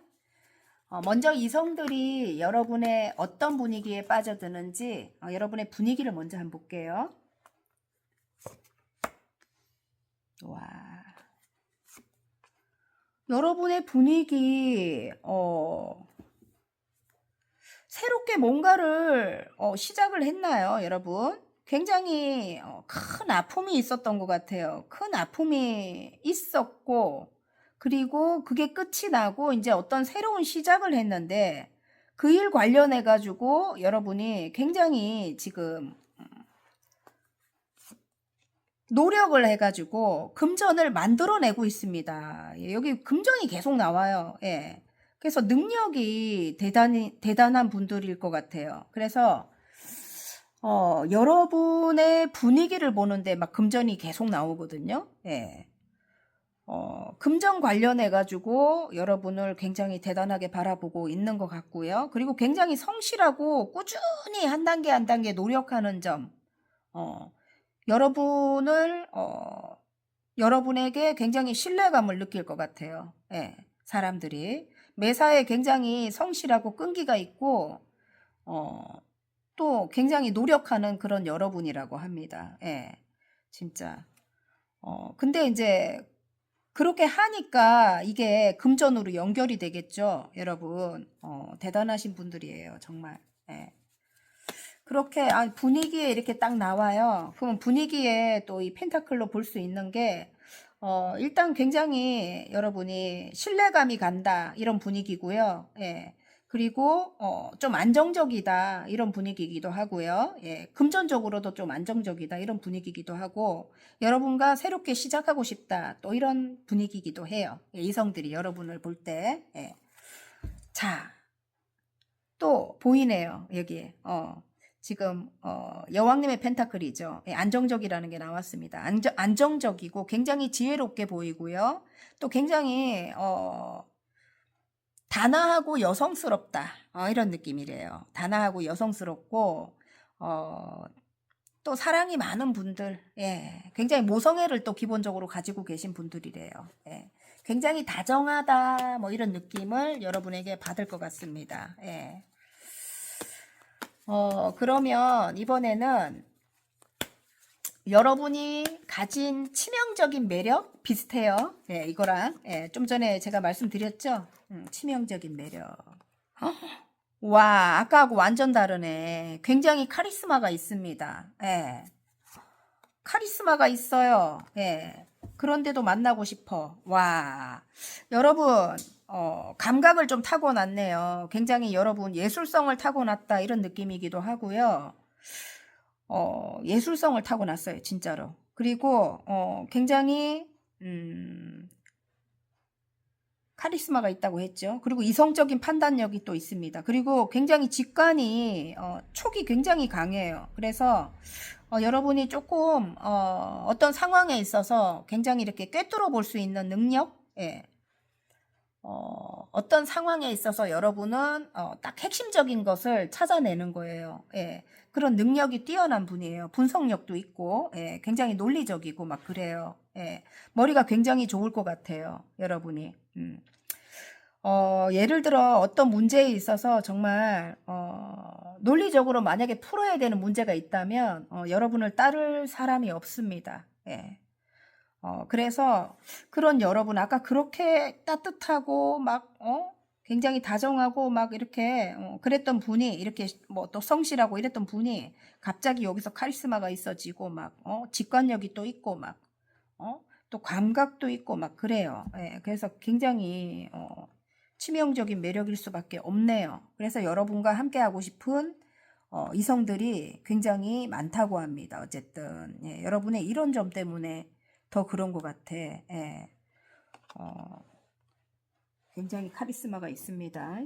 먼저 이성들이 여러분의 어떤 분위기에 빠져드는지 여러분의 분위기를 먼저 한번 볼게요. 와, 여러분의 분위기 새롭게 뭔가를 시작을 했나요, 여러분? 굉장히 큰 아픔이 있었던 것 같아요. 큰 아픔이 있었고, 그리고 그게 끝이 나고 이제 어떤 새로운 시작을 했는데 그 일 관련해 가지고 여러분이 굉장히 지금 노력을 해 가지고 금전을 만들어내고 있습니다. 예, 여기 금전이 계속 나와요. 예. 그래서 능력이 대단한 분들일 것 같아요. 그래서 여러분의 분위기를 보는데 막 금전이 계속 나오거든요. 예. 금전 관련해 가지고 여러분을 굉장히 대단하게 바라보고 있는 것 같고요. 그리고 굉장히 성실하고 꾸준히 한 단계 한 단계 노력하는 점, 여러분을 여러분에게 굉장히 신뢰감을 느낄 것 같아요. 예, 사람들이 매사에 굉장히 성실하고 끈기가 있고 또 굉장히 노력하는 그런 여러분이라고 합니다. 예, 진짜. 근데 이제 그렇게 하니까 이게 금전으로 연결이 되겠죠, 여러분. 대단하신 분들이에요, 정말. 예. 그렇게 분위기에 이렇게 딱 나와요. 그러면 분위기에 또 이 펜타클로 볼 수 있는 게 일단 굉장히 여러분이 신뢰감이 간다 이런 분위기고요. 예. 그리고 좀 안정적이다 이런 분위기이기도 하고요. 예. 금전적으로도 좀 안정적이다 이런 분위기이기도 하고 여러분과 새롭게 시작하고 싶다 또 이런 분위기이기도 해요. 예. 이성들이 여러분을 볼 때. 예. 자, 또 보이네요. 여기에. 지금 여왕님의 펜타클이죠. 예, 안정적이라는 게 나왔습니다. 안정적이고 굉장히 지혜롭게 보이고요. 또 굉장히 단아하고 여성스럽다. 이런 느낌이래요. 단아하고 여성스럽고 또 사랑이 많은 분들, 예, 굉장히 모성애를 또 기본적으로 가지고 계신 분들이래요. 예, 굉장히 다정하다, 뭐 이런 느낌을 여러분에게 받을 것 같습니다. 예. 그러면 이번에는 여러분이 가진 치명적인 매력 비슷해요. 예, 이거랑. 예, 좀 전에 제가 말씀드렸죠? 치명적인 매력. 와, 아까하고 완전 다르네. 굉장히 카리스마가 있습니다. 예. 카리스마가 있어요. 예. 그런데도 만나고 싶어. 와. 여러분, 감각을 좀 타고났네요. 굉장히 여러분 예술성을 타고났다 이런 느낌이기도 하고요. 예술성을 타고났어요. 진짜로. 그리고, 굉장히, 카리스마가 있다고 했죠. 그리고 이성적인 판단력이 또 있습니다. 그리고 굉장히 직관이 촉이 굉장히 강해요. 그래서 여러분이 조금 어떤 상황에 있어서 굉장히 이렇게 꿰뚫어 볼 수 있는 능력, 예. 어떤 상황에 있어서 여러분은 딱 핵심적인 것을 찾아내는 거예요. 예. 그런 능력이 뛰어난 분이에요. 분석력도 있고, 예. 굉장히 논리적이고 막 그래요. 예. 머리가 굉장히 좋을 것 같아요. 여러분이. 예를 들어 어떤 문제에 있어서 정말 논리적으로 만약에 풀어야 되는 문제가 있다면 여러분을 따를 사람이 없습니다. 예. 그래서 그런 여러분 아까 그렇게 따뜻하고 막 굉장히 다정하고 막 이렇게 그랬던 분이 이렇게 뭐 또 성실하고 이랬던 분이 갑자기 여기서 카리스마가 있어지고 막 직관력이 또 있고 막 또 감각도 있고 막 그래요. 예, 그래서 굉장히 치명적인 매력일 수밖에 없네요. 그래서 여러분과 함께 하고 싶은 이성들이 굉장히 많다고 합니다. 어쨌든 예, 여러분의 이런 점 때문에 더 그런 것 같아. 예. 굉장히 카리스마가 있습니다.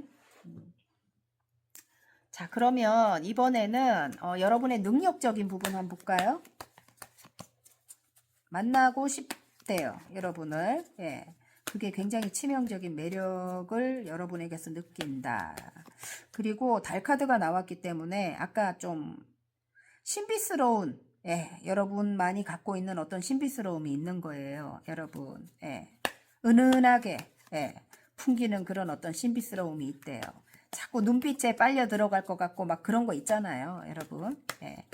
자, 그러면 이번에는 여러분의 능력적인 부분 한번 볼까요? 만나고 싶대요, 여러분을. 예. 그게 굉장히 치명적인 매력을 여러분에게서 느낀다. 그리고 달 카드가 나왔기 때문에 아까 좀 신비스러운, 예, 여러분만이 갖고 있는 어떤 신비스러움이 있는 거예요, 여러분. 예. 은은하게, 예, 풍기는 그런 어떤 신비스러움이 있대요. 자꾸 눈빛에 빨려 들어갈 것 같고 막 그런 거 있잖아요, 여러분. 예.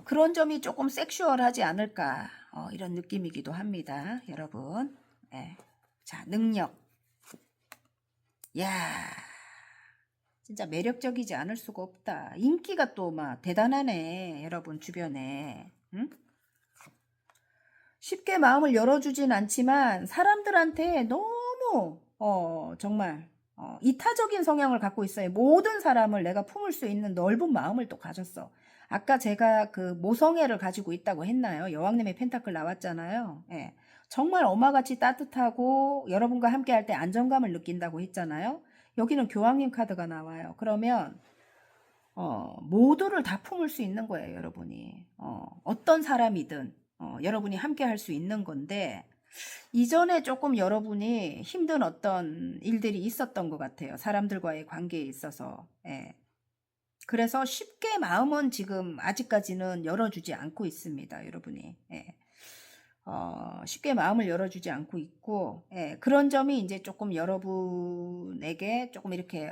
그런 점이 조금 섹슈얼하지 않을까, 이런 느낌이기도 합니다, 여러분. 예. 자, 능력. 야, 진짜 매력적이지 않을 수가 없다. 인기가 또 막 대단하네, 여러분 주변에. 응? 쉽게 마음을 열어주진 않지만 사람들한테 너무 정말 이타적인 성향을 갖고 있어요. 모든 사람을 내가 품을 수 있는 넓은 마음을 또 가졌어. 아까 제가 그 모성애를 가지고 있다고 했나요? 여왕님의 펜타클 나왔잖아요. 예. 정말 엄마같이 따뜻하고 여러분과 함께 할 때 안정감을 느낀다고 했잖아요. 여기는 교황님 카드가 나와요. 그러면 모두를 다 품을 수 있는 거예요, 여러분이. 어떤 사람이든 여러분이 함께 할 수 있는 건데 이전에 조금 여러분이 힘든 어떤 일들이 있었던 것 같아요. 사람들과의 관계에 있어서. 예. 그래서 쉽게 마음은 지금 아직까지는 열어주지 않고 있습니다, 여러분이. 예. 쉽게 마음을 열어주지 않고 있고, 예. 그런 점이 이제 조금 여러분에게 조금 이렇게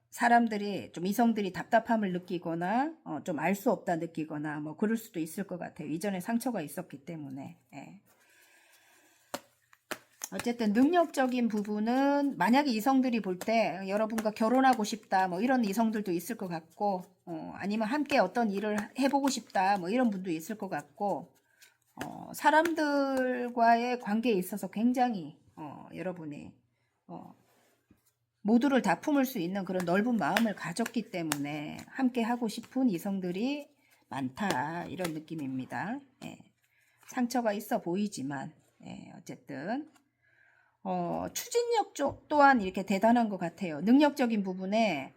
사람들이 좀 이성들이 답답함을 느끼거나 좀 알 수 없다 느끼거나 뭐 그럴 수도 있을 것 같아요. 이전에 상처가 있었기 때문에. 예. 어쨌든 능력적인 부분은 만약에 이성들이 볼 때 여러분과 결혼하고 싶다 뭐 이런 이성들도 있을 것 같고 아니면 함께 어떤 일을 해보고 싶다 뭐 이런 분도 있을 것 같고 사람들과의 관계에 있어서 굉장히 여러분이 모두를 다 품을 수 있는 그런 넓은 마음을 가졌기 때문에 함께 하고 싶은 이성들이 많다 이런 느낌입니다. 예. 상처가 있어 보이지만 예, 어쨌든 추진력 또한 이렇게 대단한 것 같아요. 능력적인 부분에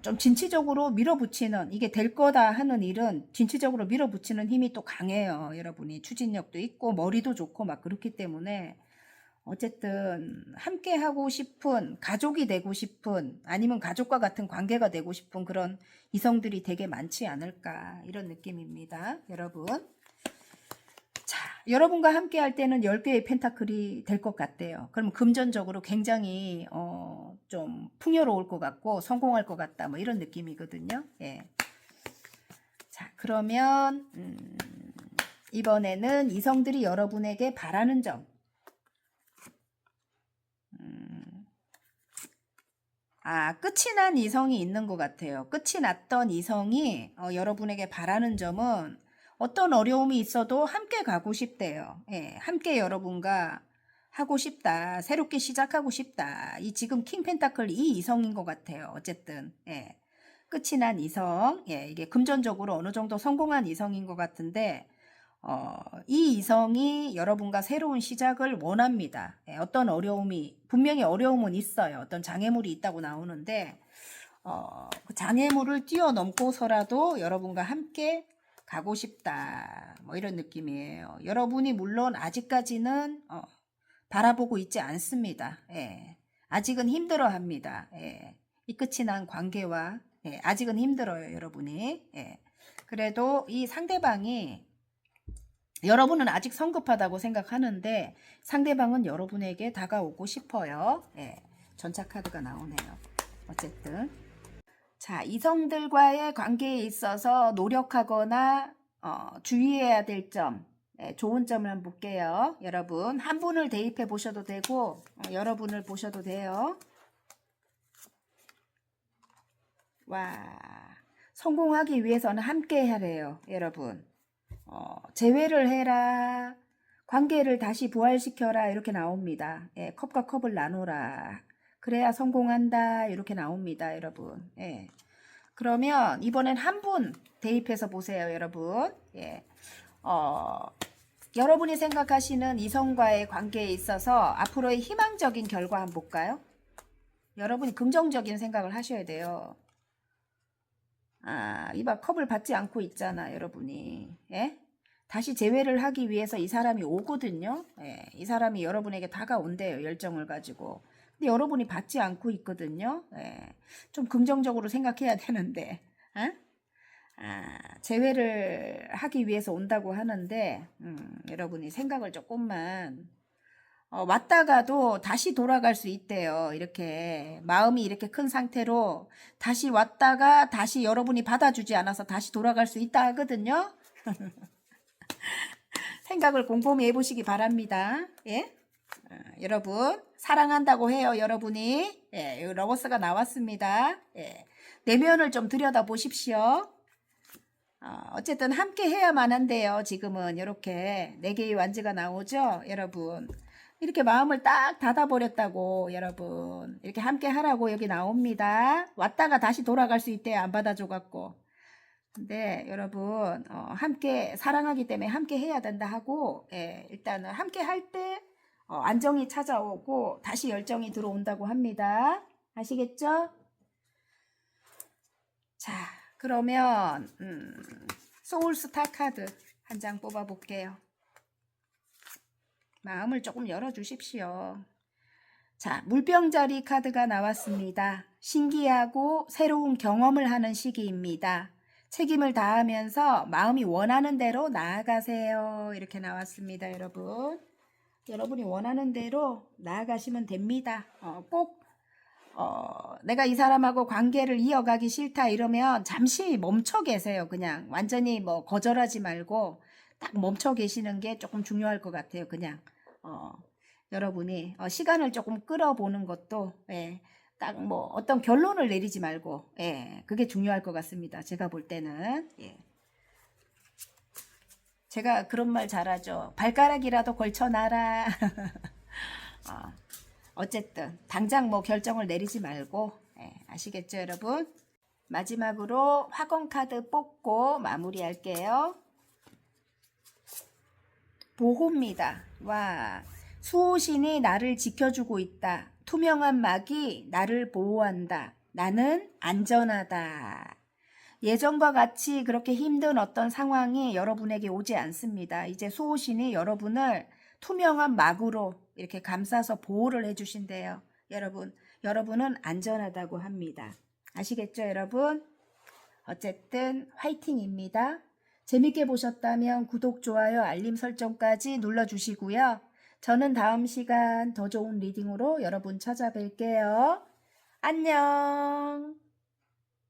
좀 진취적으로 밀어붙이는, 이게 될 거다 하는 일은 진취적으로 밀어붙이는 힘이 또 강해요. 여러분이 추진력도 있고 머리도 좋고 막 그렇기 때문에 어쨌든 함께 하고 싶은, 가족이 되고 싶은, 아니면 가족과 같은 관계가 되고 싶은 그런 이성들이 되게 많지 않을까, 이런 느낌입니다. 여러분. 자, 여러분과 함께 할 때는 10개의 펜타클이 될 것 같대요. 그럼 금전적으로 굉장히 좀 풍요로울 것 같고 성공할 것 같다, 뭐 이런 느낌이거든요. 예. 자, 그러면 이번에는 이성들이 여러분에게 바라는 점. 끝이 난 이성이 있는 것 같아요. 끝이 났던 이성이 여러분에게 바라는 점은 어떤 어려움이 있어도 함께 가고 싶대요. 예, 함께 여러분과 하고 싶다. 새롭게 시작하고 싶다. 이 지금 킹 펜타클 이 이성인 것 같아요. 어쨌든 예, 끝이 난 이성. 예, 이게 금전적으로 어느 정도 성공한 이성인 것 같은데 이 이성이 여러분과 새로운 시작을 원합니다. 예, 어떤 어려움이, 분명히 어려움은 있어요. 어떤 장애물이 있다고 나오는데 그 장애물을 뛰어넘고서라도 여러분과 함께 가고 싶다, 뭐 이런 느낌이에요. 여러분이 물론 아직까지는 바라보고 있지 않습니다. 예, 아직은 힘들어합니다. 예, 이 끝이 난 관계와 예, 아직은 힘들어요. 여러분이. 예, 그래도 이 상대방이, 여러분은 아직 성급하다고 생각하는데 상대방은 여러분에게 다가오고 싶어요. 예, 전차 카드가 나오네요. 어쨌든 자, 이성들과의 관계에 있어서 노력하거나 주의해야 될 점, 예, 좋은 점을 한번 볼게요. 여러분 한 분을 대입해 보셔도 되고 여러분을 보셔도 돼요. 와, 성공하기 위해서는 함께 해야 해요. 여러분 재회를 해라, 관계를 다시 부활시켜라, 이렇게 나옵니다. 예, 컵과 컵을 나누라, 그래야 성공한다, 이렇게 나옵니다. 여러분. 예. 그러면 이번엔 한 분 대입해서 보세요. 여러분. 예. 여러분이 생각하시는 이성과의 관계에 있어서 앞으로의 희망적인 결과 한번 볼까요? 여러분이 긍정적인 생각을 하셔야 돼요. 이봐, 컵을 받지 않고 있잖아, 여러분이. 예? 다시 재회를 하기 위해서 이 사람이 오거든요. 예, 이 사람이 여러분에게 다가온대요, 열정을 가지고. 근데 여러분이 받지 않고 있거든요. 예, 좀 긍정적으로 생각해야 되는데. 어? 재회를 하기 위해서 온다고 하는데, 여러분이 생각을 조금만, 왔다가도 다시 돌아갈 수 있대요. 이렇게 마음이 이렇게 큰 상태로 다시 왔다가 다시 여러분이 받아주지 않아서 다시 돌아갈 수 있다 하거든요. 생각을 곰곰이 해보시기 바랍니다. 예? 여러분 사랑한다고 해요. 여러분이. 예, 러버스가 나왔습니다. 예, 내면을 좀 들여다 보십시오. 어쨌든 함께 해야만 한데요. 지금은 이렇게 4개의 완즈가 나오죠. 여러분 이렇게 마음을 딱 닫아버렸다고, 여러분. 이렇게 함께 하라고 여기 나옵니다. 왔다가 다시 돌아갈 수 있대요. 안 받아줘갖고. 근데 여러분 함께 사랑하기 때문에 함께 해야 된다 하고, 예, 일단은 함께 할 때 안정이 찾아오고 다시 열정이 들어온다고 합니다. 아시겠죠? 자, 그러면 소울스타 카드 한 장 뽑아 볼게요. 마음을 조금 열어주십시오. 자, 물병자리 카드가 나왔습니다. 신기하고 새로운 경험을 하는 시기입니다. 책임을 다하면서 마음이 원하는 대로 나아가세요. 이렇게 나왔습니다, 여러분. 여러분이 원하는 대로 나아가시면 됩니다. 꼭 내가 이 사람하고 관계를 이어가기 싫다 이러면 잠시 멈춰 계세요. 그냥 완전히 뭐 거절하지 말고 딱 멈춰 계시는 게 조금 중요할 것 같아요. 그냥 여러분이 시간을 조금 끌어보는 것도, 예, 딱 뭐 어떤 결론을 내리지 말고, 예, 그게 중요할 것 같습니다. 제가 볼 때는. 예. 제가 그런 말 잘하죠. 발가락이라도 걸쳐놔라. 어쨌든 당장 뭐 결정을 내리지 말고, 예, 아시겠죠, 여러분? 마지막으로 화건 카드 뽑고 마무리할게요. 보호입니다. 와, 수호신이 나를 지켜주고 있다. 투명한 막이 나를 보호한다. 나는 안전하다. 예전과 같이 그렇게 힘든 어떤 상황이 여러분에게 오지 않습니다. 이제 수호신이 여러분을 투명한 막으로 이렇게 감싸서 보호를 해주신대요. 여러분은 안전하다고 합니다. 아시겠죠, 여러분? 어쨌든 화이팅입니다. 재밌게 보셨다면 구독, 좋아요, 알림 설정까지 눌러주시고요. 저는 다음 시간 더 좋은 리딩으로 여러분 찾아뵐게요. 안녕.